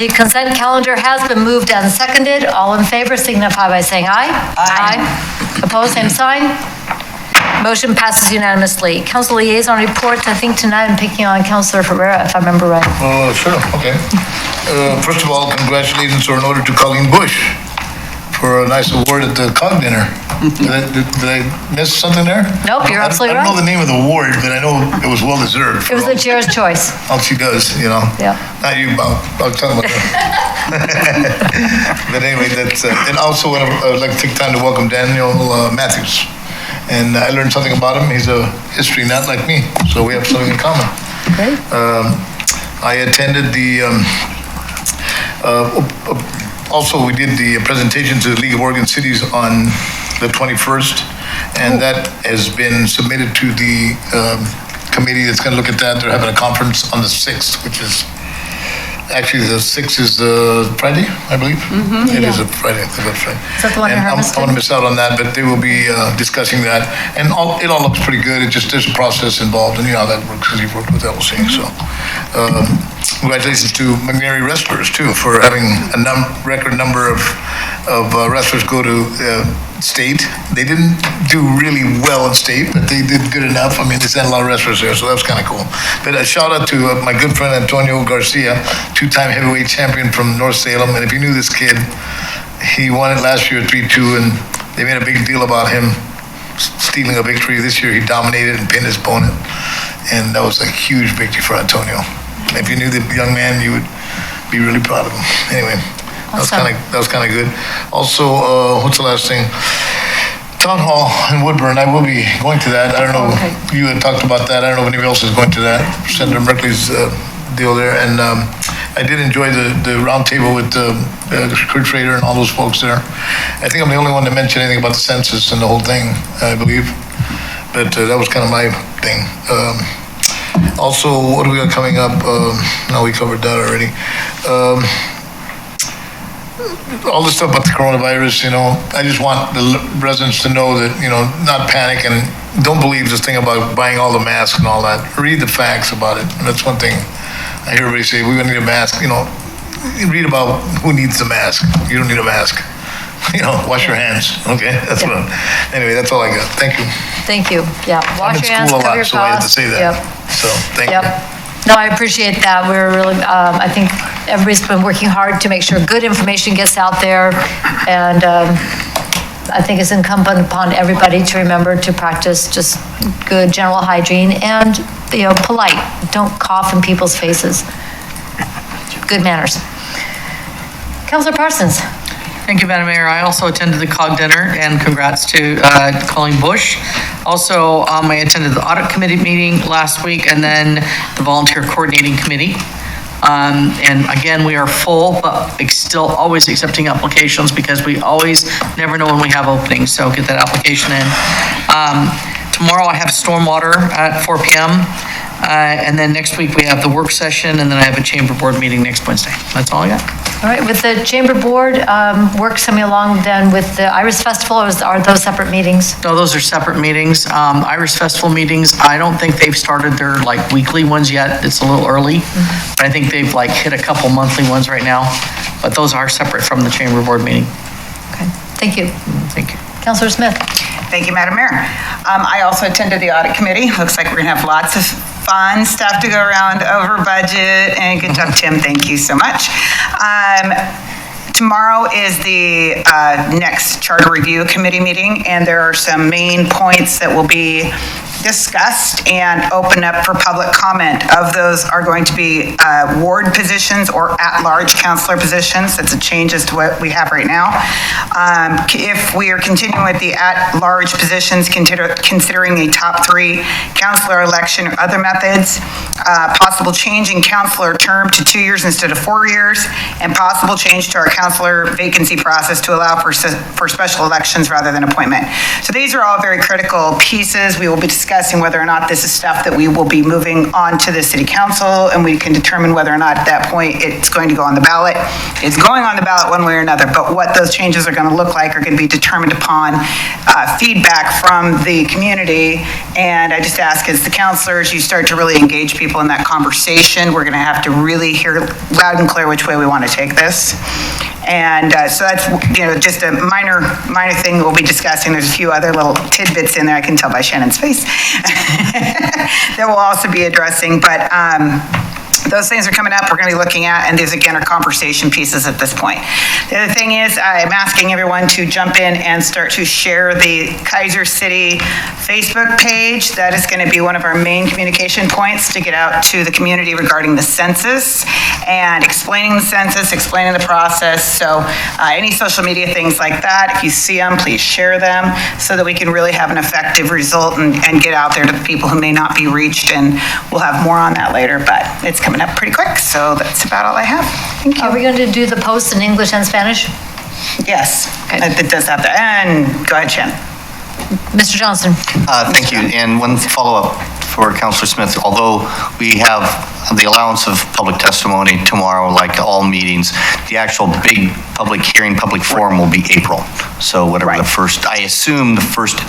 The consent calendar has been moved and seconded. All in favor signify by saying aye. Aye. Opposed, same sign. Motion passes unanimously. Council liaison reports. I think tonight I'm picking on Councilor Ferreira, if I remember right. Oh, sure, okay. First of all, congratulations are in order to Colleen Bush for a nice award at the COG dinner. Did I miss something there? Nope, you're absolutely I don't know right. the name of the award, but I know it was well-deserved. It was the chair's choice. All she does, you know? Yeah. Not you, Bob. I'll talk about that. But anyway, that's, and also I would like to take time to welcome Daniel Matthews. And I learned something about him. He's a history nut like me, so we have something in common. Great. I attended the, also we did the presentation to the League of Oregon Cities on the 21st, and that has been submitted to the committee that's going to look at that. They're having a conference on the 6th, which is Actually, the 6th is Friday, I believe. It is a Friday, I think that's right. Is that the one in And I'm Hermiston? going to miss out on that, but they will be discussing that. And it all looks pretty good. It just, there's a process involved, and you know how that works, because you've worked with LC, so. Congratulations to McNary wrestlers, too, for having a record number of wrestlers go to state. They didn't do really well in state, but they did good enough. I mean, they sent a lot of wrestlers there, so that was kind of cool. But a shout out to my good friend Antonio Garcia, two-time heavyweight champion from North Salem. And if you knew this kid, he won it last year 3-2, and they made a big deal about him stealing a victory. This year he dominated and pinned his opponent, and that was a huge victory for Antonio. If you knew the young man, you would be really proud of him. Anyway, Awesome. that was kind of good. Also, what's the last thing? Town Hall in Woodburn, I will be going to that. I don't know, Okay. you had talked about that. I don't know if anybody else is going to that. Senator Merkley's deal there. And I did enjoy the roundtable with Kurt Schrader and all those folks there. I think I'm the only one to mention anything about the census and the whole thing, I believe. But that was kind of my thing. Also, what do we got coming up? No, we covered that already. All the stuff about the coronavirus, you know, I just want the residents to know that, you know, not panic and don't believe this thing about buying all the masks and all that. Read the facts about it. And that's one thing I hear everybody say, we're gonna need a mask, you know, read about who needs the mask. You don't need a mask. You know, wash your hands, okay? That's what, anyway, that's all I got. Thank you. Thank you. Yeah, I'm wash in your hands, school a cover your lot, so I had to coughs. say that. Yep. So, thank you. Yep. No, I appreciate that. We're really, I think everybody's been working hard to make sure good information gets out there. And I think it's incumbent upon everybody to remember to practice just good general hygiene and, you know, polite. Don't cough in people's faces. Good manners. Councilor Parsons. Thank you, Madam Mayor. I also attended the COG dinner, and congrats to Colleen Bush. Also, I attended the audit committee meeting last week, and then the volunteer coordinating committee. And again, we are full, but still always accepting applications because we always never know when we have openings, so get that application in. Tomorrow I have stormwater at 4 p.m. And then next week we have the work session, and then I have a chamber board meeting next Wednesday. That's all I got. All right, with the Chamber Board, work coming along then with the Iris Festival, or are those separate meetings? No, those are separate meetings. Iris Festival meetings, I don't think they've started their like weekly ones yet. It's a little early. But I think they've like hit a couple monthly ones right now. But those are separate from the Chamber Board meeting. Okay, thank you. Thank you. Councilor Smith. Thank you, Madam Mayor. I also attended the audit committee. Looks like we're gonna have lots of fun stuff to go around over budget, and good job, Tim, thank you so much. Tomorrow is the next Charter Review Committee meeting, and there are some main points that will be discussed and open up for public comment. Of those are going to be ward positions or at-large counselor positions. That's a change as to what we have right now. If we are continuing with the at-large positions, considering a top 3 counselor election or other methods, possible change in counselor term to 2 years instead of 4 years, and possible change to our counselor vacancy process to allow for special elections rather than appointment. So these are all very critical pieces. We will be discussing whether or not this is stuff that we will be moving on to the city council, and we can determine whether or not at that point it's going to go on the ballot. It's going on the ballot one way or another, but what those changes are going to look like are going to be determined upon feedback from the community. And I just ask, as the counselors, you start to really engage people in that conversation. We're going to have to really hear loud and clear which way we want to take this. And so that's, you know, just a minor thing we'll be discussing. There's a few other little tidbits in there, I can tell by Shannon's face, that we'll also be addressing. But those things are coming up, we're going to be looking at, and these again are conversation pieces at this point. The other thing is, I'm asking everyone to jump in and start to share the Keizer City Facebook page. That is going to be one of our main communication points to get out to the community regarding the census and explaining the census, explaining the process. So any social media things like that, if you see them, please share them so that we can really have an effective result and get out there to the people who may not be reached. And we'll have more on that later, but it's coming up pretty quick, so that's about all I have. Thank you. Are we going to do the posts in English and Spanish? Yes, Okay. it does have that. And go ahead, Shannon. Mr. Johnson. Thank you. And one follow-up for Councilor Smith. Although we have the allowance of public testimony tomorrow, like all meetings, the actual big public hearing, public forum will be April. So whatever the first, I assume the first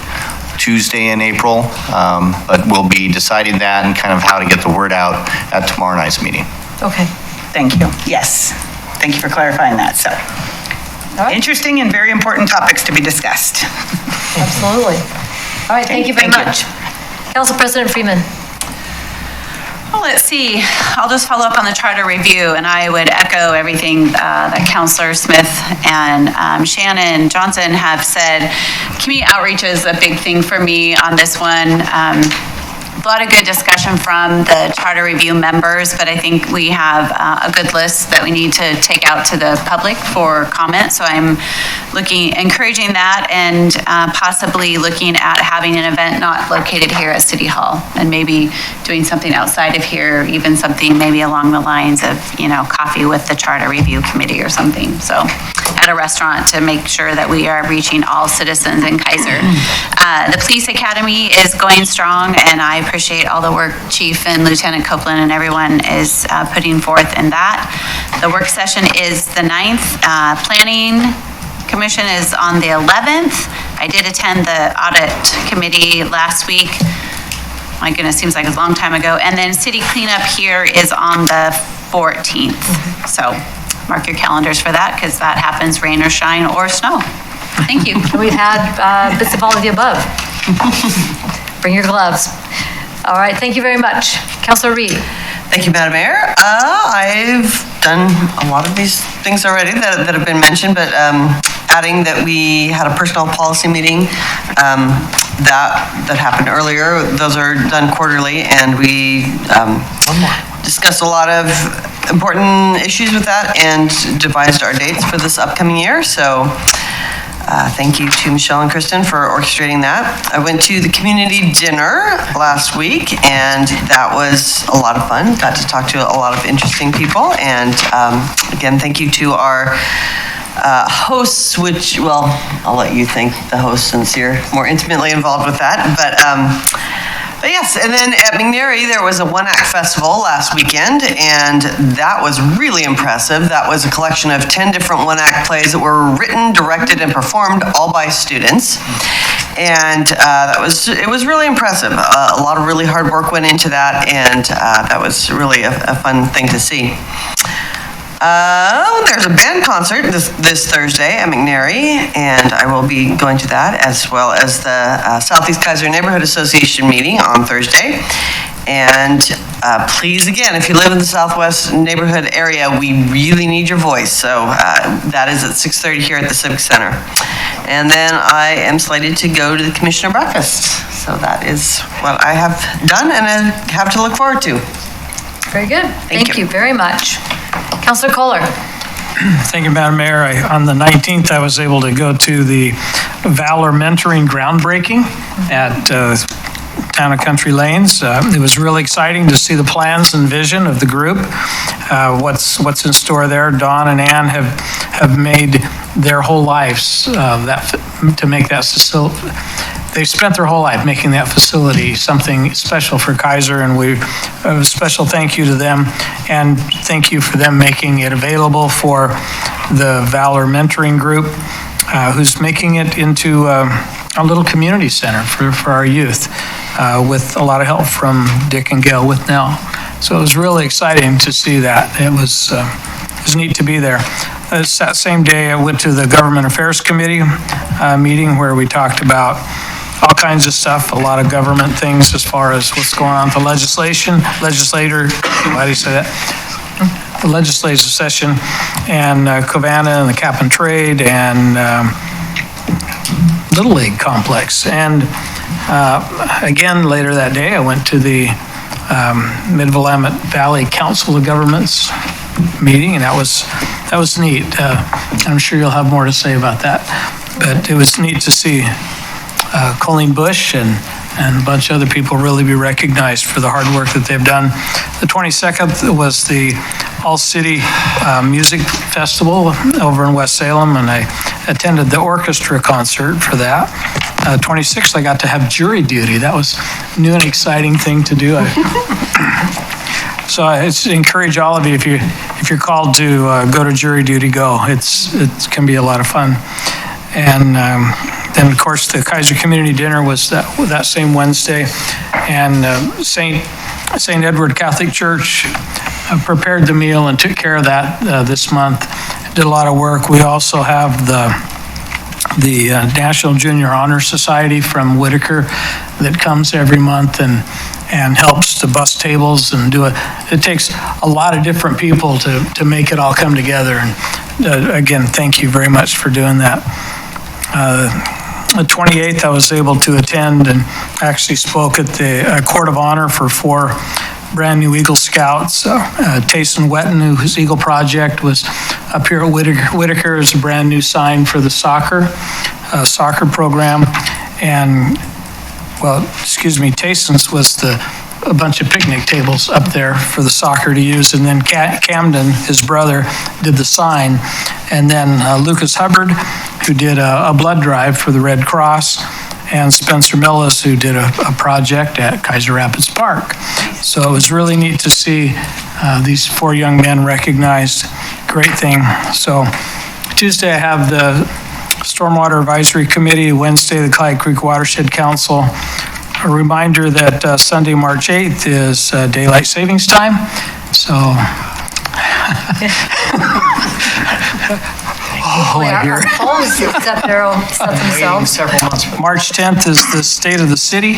Tuesday in April, but we'll be deciding that and kind of how to get the word out at tomorrow night's meeting. Okay. Thank you. Yes. Thank you for clarifying that. So, interesting and very important topics to be discussed. Absolutely. All right, thank you very much. Council President Freeman. Well, let's see. I'll just follow up on the charter review, and I would echo everything that Councilor Smith and Shannon Johnson have said. Community outreach is a big thing for me on this one. A lot of good discussion from the charter review members, but I think we have a good list that we need to take out to the public for comment. So I'm encouraging that, and possibly looking at having an event not located here at City Hall, and maybe doing something outside of here, even something maybe along the lines of, coffee with the charter review committee or something. So at a restaurant, to make sure that we are reaching all citizens in Keizer. The police academy is going strong, and I appreciate all the work Chief and Lieutenant Copeland and everyone is putting forth in that. The work session is the 9th. Planning Commission is on the 11th. I did attend the audit committee last week. My goodness, seems like a long time ago. And then city cleanup here is on the 14th. So mark your calendars for that, because that happens rain or shine or snow. Thank you. We've had bits of all of the above. Bring your gloves. All right, thank you very much. Councilor Reed. Thank you, Madam Mayor. I've done a lot of these things already that have been mentioned, but adding that we had a personnel policy meeting that happened earlier. Those are done quarterly, and we discussed a lot of important issues with that and devised our dates for this upcoming year. So thank you to Michelle and Kristen for orchestrating that. I went to the community dinner last week, and that was a lot of fun. Got to talk to a lot of interesting people. And again, thank you to our hosts, which, well, I'll let you thank the hosts since you're more intimately involved with that. But yes, and then at McNary, there was a one-act festival last weekend, and that was really impressive. That was a collection of 10 different one-act plays that were written, directed, and performed all by students. And it was really impressive. A lot of really hard work went into that, and that was really a fun thing to see. There's a band concert this Thursday at McNary, and I will be going to that, as well as the Southeast Keizer Neighborhood Association meeting on Thursday. And please, again, if you live in the Southwest neighborhood area, we really need your voice. So that is at 6:30 here at the Civic Center. And then I am slated to go to the Commissioner Breakfast. So that is what I have done and I have to look forward to. Very good. Thank you very much. Councilor Kohler. Thank you, Madam Mayor. On the 19th, I was able to go to the Valor Mentoring groundbreaking at Town of Country Lanes. It was really exciting to see the plans and vision of the group. What's in store there. Dawn and Ann have made their whole lives to make that facility. They spent their whole life making that facility something special for Keizer, and a special thank you to them, and thank you for them making it available for the Valor Mentoring Group, who's making it into a little community center for our youth, with a lot of help from Dick and Gail with Nell. So it was really exciting to see that. It was neat to be there. That same day, I went to the Government Affairs Committee meeting where we talked about all kinds of stuff, a lot of government things as far as what's going on with the why do you say that? The legislative session, and Covana and the Cap and Trade and Little League complex. And again, later that day, I went to the Mid-Willamette Valley Council of Governments meeting, and that was neat. I'm sure you'll have more to say about that, but it was neat to see Colleen Bush and a bunch of other people really be recognized for the hard work that they've done. The 22nd was the All-City Music Festival over in West Salem, and I attended the orchestra concert for that. 26th, I got to have jury duty. That was a new and exciting thing to do. So I encourage all of you, if you're called to go to jury duty, go. It can be a lot of fun. And then, of course, the Keizer Community Dinner was that same Wednesday. And St. Edward Catholic Church prepared the meal and took care of that this month. Did a lot of work. We also have the National Junior Honor Society from Whitaker that comes every month and helps to bus tables and do it. It takes a lot of different people to make it all come together. And again, thank you very much for doing that. The 28th, I was able to attend and actually spoke at the Court of Honor for 4 brand new Eagle Scouts. Tayson Wetton, whose Eagle Project was up here at Whitaker, is a brand new sign for the soccer program. And, well, excuse me, Tayson's was a bunch of picnic tables up there for the soccer to use. And then Camden, his brother, did the sign. And then Lucas Hubbard, who did a blood drive for the Red Cross, and Spencer Millis, who did a project at Keizer Rapids Park. So it was really neat to see these 4 young men recognized. Great thing. So Tuesday I have the Stormwater Advisory Committee, Wednesday the Clyde Creek Watershed Council. A reminder that Sunday, March 8th is daylight savings time. So I hear. Our phones set themselves. March 10th is the State of the City,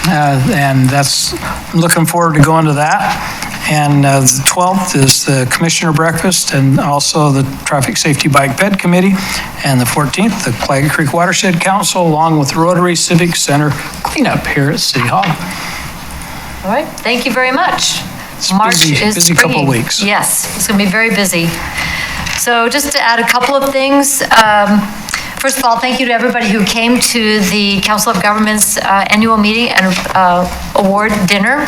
and I'm looking forward to going to that. And the 12th is the Commissioner Breakfast and also the Traffic Safety Bike Ped Committee. And the 14th, the Clyde Creek Watershed Council, along with Rotary Civic Center cleanup here at City Hall. All right, thank you very much. March is busy couple of weeks. Yes, it's going to be very busy. So just to add a couple of things. First of all, thank you to everybody who came to the Council of Governments annual meeting and award dinner.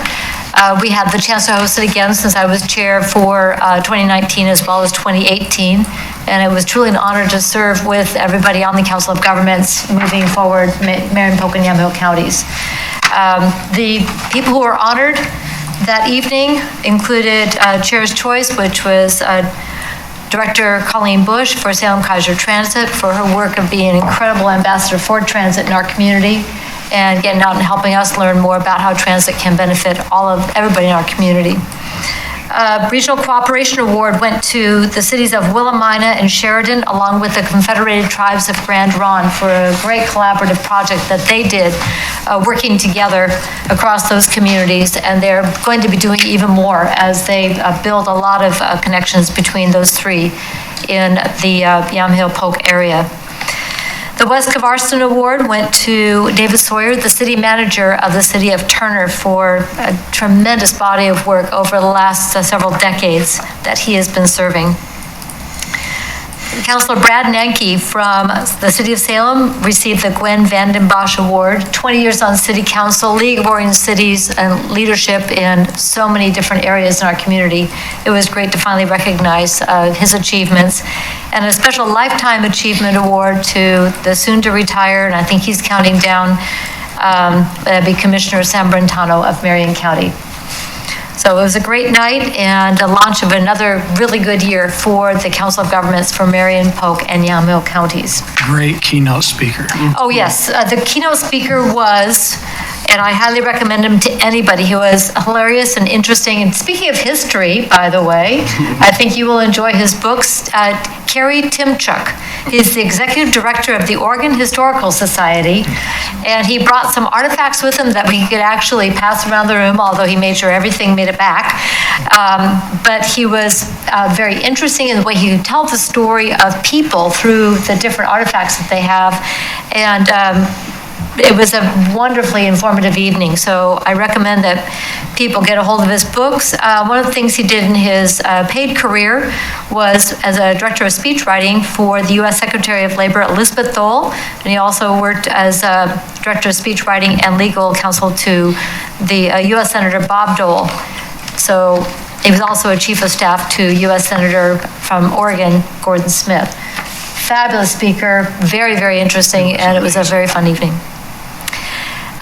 We had the chance to host it again since I was chair for 2019 as well as 2018. And it was truly an honor to serve with everybody on the Council of Governments moving forward, Marion, Polk, and Yamhill counties. The people who were honored that evening included Chair's Choice, which was Director Colleen Bush for Salem Keizer Transit for her work of being an incredible ambassador for transit in our community and getting out and helping us learn more about how transit can benefit everybody in our community. Regional Cooperation Award went to the cities of Willamina and Sheridan, along with the Confederated Tribes of Grand Ronde for a great collaborative project that they did, working together across those communities. And they're going to be doing even more as they build a lot of connections between those 3 in the Yamhill Polk area. The West Kavarston Award went to David Sawyer, the city manager of the city of Turner, for a tremendous body of work over the last several decades that he has been serving. Councilor Brad Nanke from the city of Salem received the Gwen Vanden Bosch Award, 20 years on city council, League of Oregon Cities, and leadership in so many different areas in our community. It was great to finally recognize his achievements. And a special Lifetime Achievement Award to the soon-to-retire, and I think he's counting down, that'd be Commissioner Sam Brentano of Marion County. So it was a great night and a launch of another really good year for the Council of Governments for Marion, Polk, and Yamhill counties. Great keynote speaker. Oh, yes. The keynote speaker was, and I highly recommend him to anybody. He was hilarious and interesting. And speaking of history, by the way, I think you will enjoy his books. Kerry Timchuk. He's the executive director of the Oregon Historical Society, and he brought some artifacts with him that we could actually pass around the room, although he made sure everything made it back. But he was very interesting in the way he could tell the story of people through the different artifacts that they have. And it was a wonderfully informative evening, so I recommend that people get a hold of his books. One of the things he did in his paid career was as a director of speech writing for the U.S. Secretary of Labor, Elizabeth Dole, and he also worked as a director of speech writing and legal counsel to the U.S. Senator Bob Dole. So he was also a chief of staff to U.S. Senator from Oregon, Gordon Smith. Fabulous speaker, very, very interesting, and it was a very fun evening.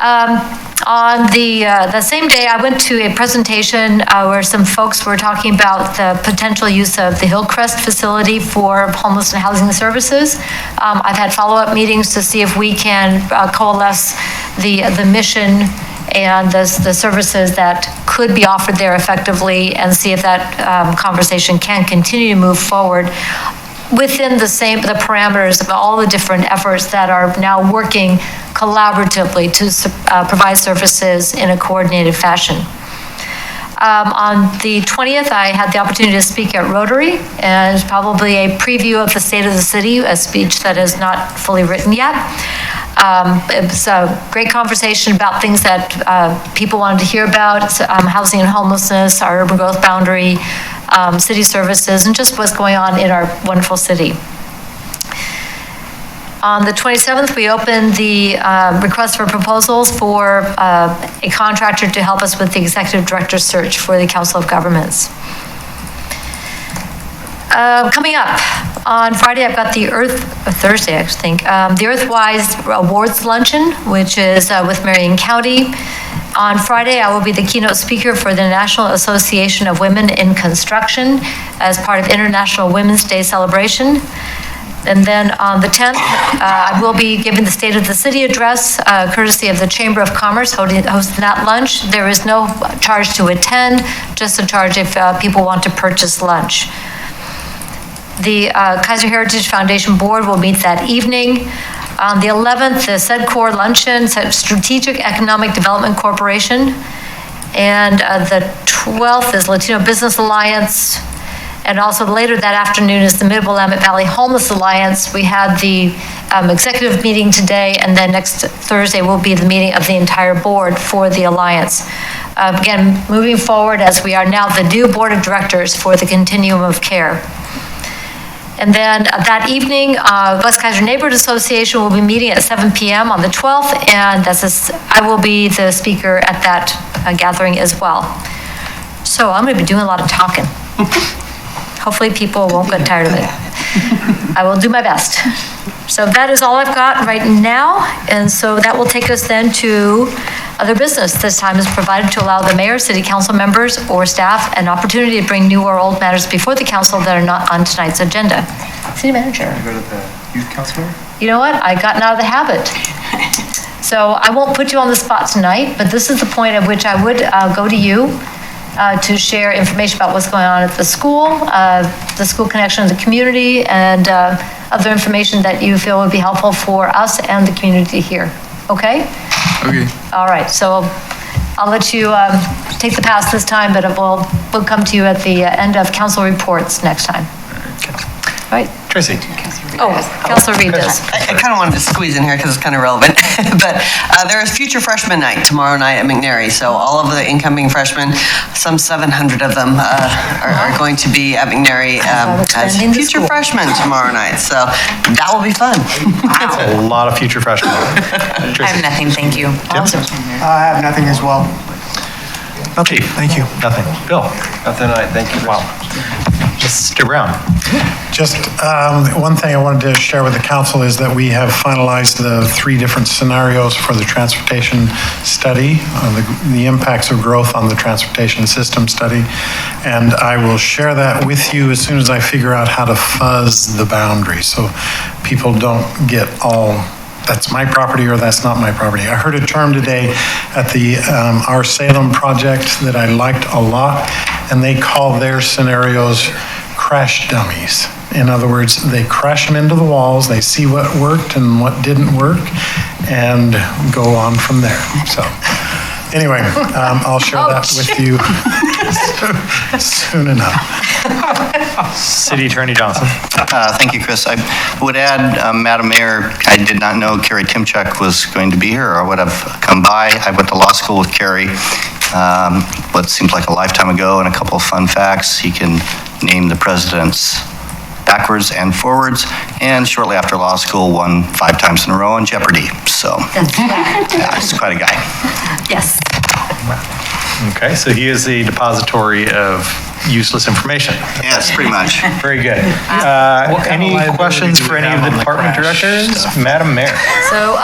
On the same day, I went to a presentation where some folks were talking about the potential use of the Hillcrest facility for homeless and housing services. I've had follow-up meetings to see if we can coalesce the mission and the services that could be offered there effectively, and see if that conversation can continue to move forward within the parameters of all the different efforts that are now working collaboratively to provide services in a coordinated fashion. On the 20th, I had the opportunity to speak at Rotary, and it's probably a preview of the state of the city, a speech that is not fully written yet. It was a great conversation about things that people wanted to hear about, housing and homelessness, our urban growth boundary, city services, and just what's going on in our wonderful city. On the 27th, we opened the request for proposals for a contractor to help us with the executive director search for the Council of Governments. Coming up on Friday, I've got the Thursday, I think, the Earthwise Awards Luncheon, which is with Marion County. On Friday, I will be the keynote speaker for the National Association of Women in Construction as part of International Women's Day celebration. And then on the 10th, I will be giving the State of the City address, courtesy of the Chamber of Commerce hosting that lunch. There is no charge to attend, just a charge if people want to purchase lunch. The Keizer Heritage Foundation Board will meet that evening. On the 11th, the SEDCOR Luncheon, Strategic Economic Development Corporation. And the 12th is Latino Business Alliance. And also later that afternoon is the Mid-Willamette Valley Homeless Alliance. We had the executive meeting today, and then next Thursday will be the meeting of the entire board for the Alliance. Again, moving forward as we are now the new board of directors for the Continuum of Care. And then that evening, West Keizer Neighborhood Association will be meeting at 7 p.m. on the 12th, and I will be the speaker at that gathering as well. So I'm going to be doing a lot of talking. Hopefully people won't get tired of it. I will do my best. So that is all I've got right now, and so that will take us then to other business. This time is provided to allow the mayor, city council members, or staff an opportunity to bring new or old matters before the council that are not on tonight's agenda. City manager. Go to the youth councilor? You know what? I've gotten out of the habit. So I won't put you on the spot tonight, but this is the point at which I would go to you to share information about what's going on at the school connection to the community, and other information that you feel would be helpful for us and the community here. Okay? Okay. All right, so I'll let you take the pass this time, but we'll come to you at the end of council reports next time. All right. Tracy. Oh, Councilor Reed does. I kind of wanted to squeeze in here because it's kind of relevant, but there is Future Freshman Night tomorrow night at McNary. So all of the incoming freshmen, some 700 of them are going to be at McNary as future freshmen tomorrow night. So that will be fun. That's a lot of future freshmen. I have nothing, thank you. Awesome. I have nothing as well. Okay, thank you. Nothing. Bill? Nothing tonight, thank you. Wow. Mr. Brown? Just one thing I wanted to share with the council is that we have finalized the 3 different scenarios for the transportation study, the impacts of growth on the transportation system study. And I will share that with you as soon as I figure out how to fuzz the boundaries, so people don't get all, that's my property or that's not my property. I heard a term today at the Our Salem project that I liked a lot, and they call their scenarios crash dummies. In other words, they crash them into the walls, they see what worked and what didn't work, and go on from there. So anyway, I'll share that with you soon enough. City Attorney Johnson. Thank you, Chris. I would add, Madam Mayor, I did not know Carrie Timchuk was going to be here, or would have come by. I went to law school with Carrie, what seems like a lifetime ago, and a couple of fun facts. He can name the presidents backwards and forwards, and shortly after law school won 5 times in a row on Jeopardy. So, yeah, he's quite a guy. Yes. Okay, so he is the depository of useless information. Yes, pretty much. Very good. What kind of Any liability questions do we for any have of the on the department crash directors? stuff? Madam Mayor. So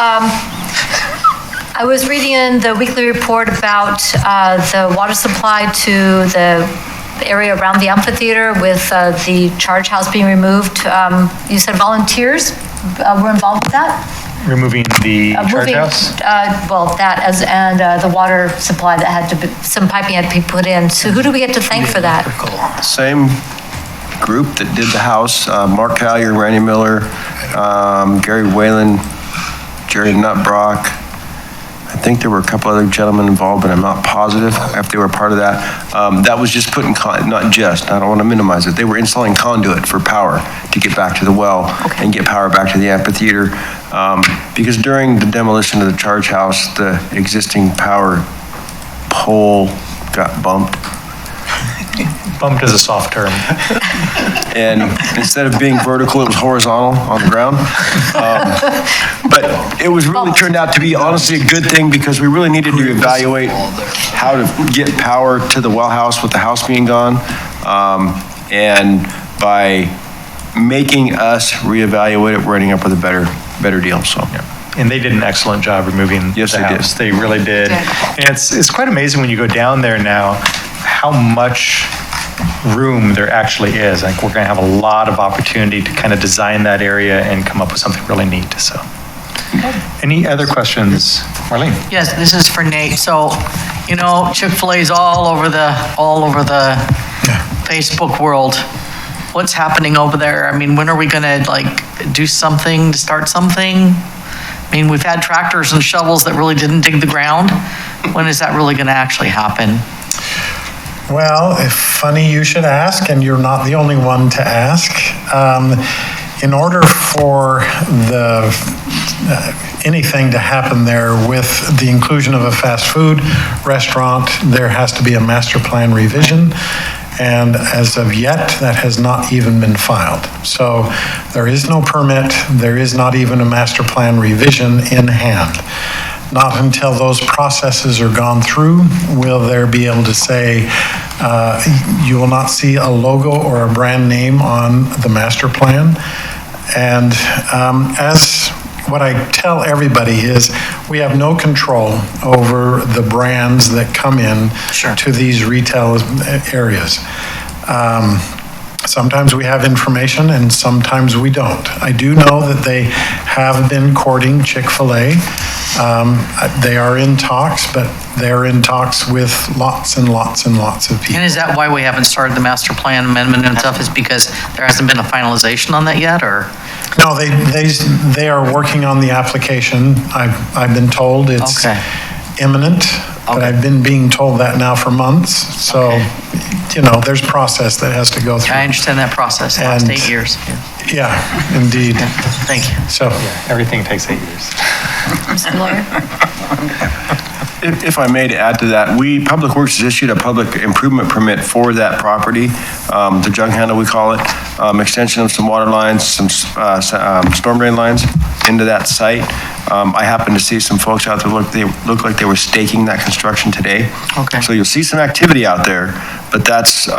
I was reading in the weekly report about the water supply to the area around the amphitheater with the charge house being removed. You said volunteers were involved with that? Removing the charge house? Well, that and the water supply that had to be, some piping had to be put in. So who do we get to thank for that? Same group that did the house, Mark Collier, Randy Miller, Gary Whalen, Jerry Nutbrock. I think there were a couple other gentlemen involved, but I'm not positive if they were part of that. That was just putting, I don't want to minimize it, they were installing conduit for power to get back to the well and get power back to the amphitheater. Because during the demolition of the charge house, the existing power pole got bumped. Bumped is a soft term. And instead of being vertical, it was horizontal on the ground. But it was really turned out to be honestly a good thing because we really needed to evaluate how to get power to the well house with the house being gone. And by making us reevaluate it, we're ending up with a better deal, so. Yeah. And they did an excellent job removing the house. They really did. And it's quite amazing when you go down there now, how much room there actually is. I think we're going to have a lot of opportunity to kind of design that area and come up with something really neat, so. Any other questions? Marlene? Yes, this is for Nate. So, you know, Chick-fil-A's all over the Facebook world. What's happening over there? I mean, when are we going to do something to start something? I mean, we've had tractors and shovels that really didn't dig the ground. When is that really going to actually happen? Well, funny you should ask, and you're not the only one to ask. In order for anything to happen there with the inclusion of a fast food restaurant, there has to be a master plan revision. And as of yet, that has not even been filed. So there is no permit, there is not even a master plan revision in hand. Not until those processes are gone through will there be able to say, you will not see a logo or a brand name on the master plan. And as what I tell everybody is, we have no control over the brands that come in to these retail areas. Sometimes we have information and sometimes we don't. I do know that they have been courting Chick-fil-A. They are in talks, but they're in talks with lots and lots and lots of people. And is that why we haven't started the master plan amendment and stuff, is because there hasn't been a finalization on that yet, or? No, they are working on the application. I've been told it's imminent, but I've been being told that now for months. So, you know, there's process that has to go through. I understand that process, the last 8 years. Yeah, indeed. Thank you. So everything takes 8 years. Mr. Lawyer? If I may to add to that, Public Works has issued a public improvement permit for that property, the jug handle we call it, extension of some water lines, some storm drain lines into that site. I happened to see some folks out there, they looked like they were staking that construction today. Okay. So you'll see some activity out there, but that's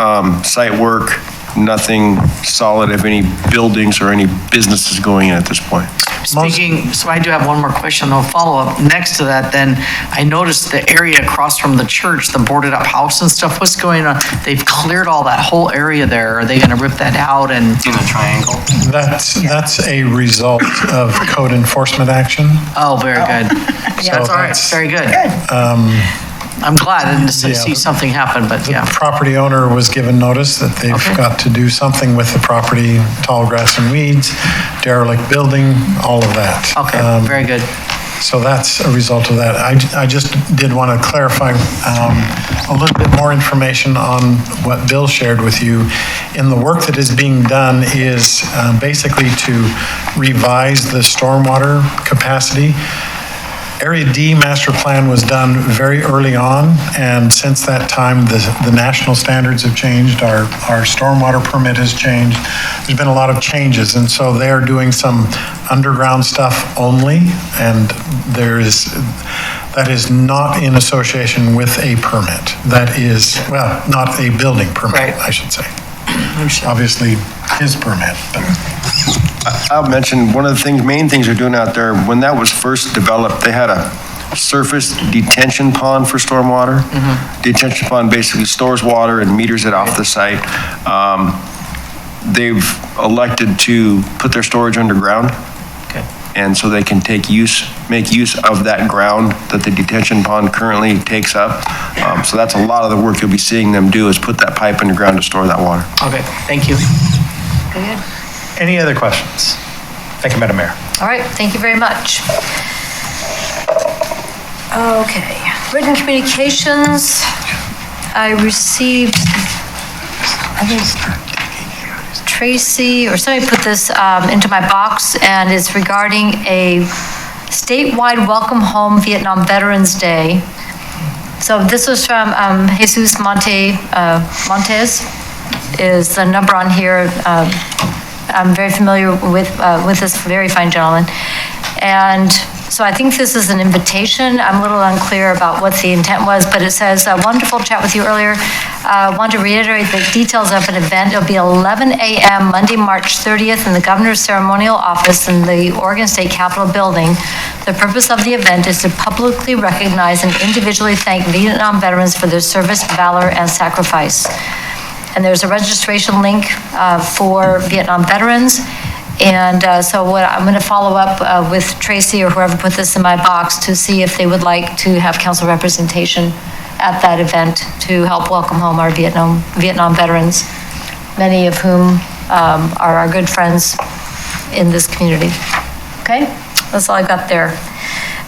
site work, nothing solid of any buildings or any businesses going in at this point. Speaking, so I do have one more question, though, follow-up. Next to that, then, I noticed the area across from the church, the boarded-up house and stuff, what's going on? They've cleared all that whole area there. Are they going to rip that out and? In a triangle. that's a result of code enforcement action. Oh, very good. So That's all right, very good. I'm glad I didn't see something happen, but yeah. The property owner was given notice that they've got to do something with the property, tall grass and weeds, derelict building, all of that. Okay, very good. So that's a result of that. I just did want to clarify a little bit more information on what Bill shared with you. In the work that is being done is basically to revise the stormwater capacity. Area D master plan was done very early on, and since that time, the national standards have changed, our stormwater permit has changed. There's been a lot of changes, and so they are doing some underground stuff only, and that is not in association with a permit. That is, well, not a building permit, I should say. Obviously, his permit, but. I'll mention one of the main things they're doing out there, when that was first developed, they had surface detention pond for stormwater. Detention pond basically stores water and meters it off the site. They've elected to put their storage underground. And so they can make use of that ground that the detention pond currently takes up. So that's a lot of the work you'll be seeing them do, is put that pipe underground to store that water. Okay, thank you. Good. Any other questions? Thank you, Madam Mayor. All right, thank you very much. Okay, written communications. I received, I think Tracy or somebody put this into my box, and it's regarding a statewide Welcome Home Vietnam Veterans Day. So this was from Jesus Montes is the number on here. I'm very familiar with this very fine gentleman. And so I think this is an invitation. I'm a little unclear about what the intent was, but it says, wonderful chat with you earlier. Want to reiterate the details of an event. It'll be 11 a.m. Monday, March 30th in the Governor's Ceremonial Office in the Oregon State Capitol Building. The purpose of the event is to publicly recognize and individually thank Vietnam veterans for their service, valor, and sacrifice. And there's a registration link for Vietnam veterans. And so I'm going to follow up with Tracy or whoever put this in my box to see if they would like to have council representation at that event to help welcome home our Vietnam veterans, many of whom are our good friends in this community. Okay, that's all I've got there.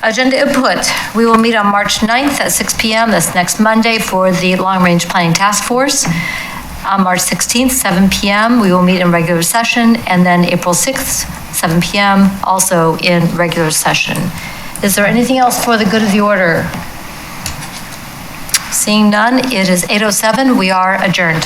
Agenda input. We will meet on March 9th at 6 p.m. That's next Monday for the Long Range Planning Task Force. On March 16th, 7 p.m., we will meet in regular session, and then April 6th, 7 p.m., also in regular session. Is there anything else for the good of the order? Seeing none, it is 8:07. We are adjourned.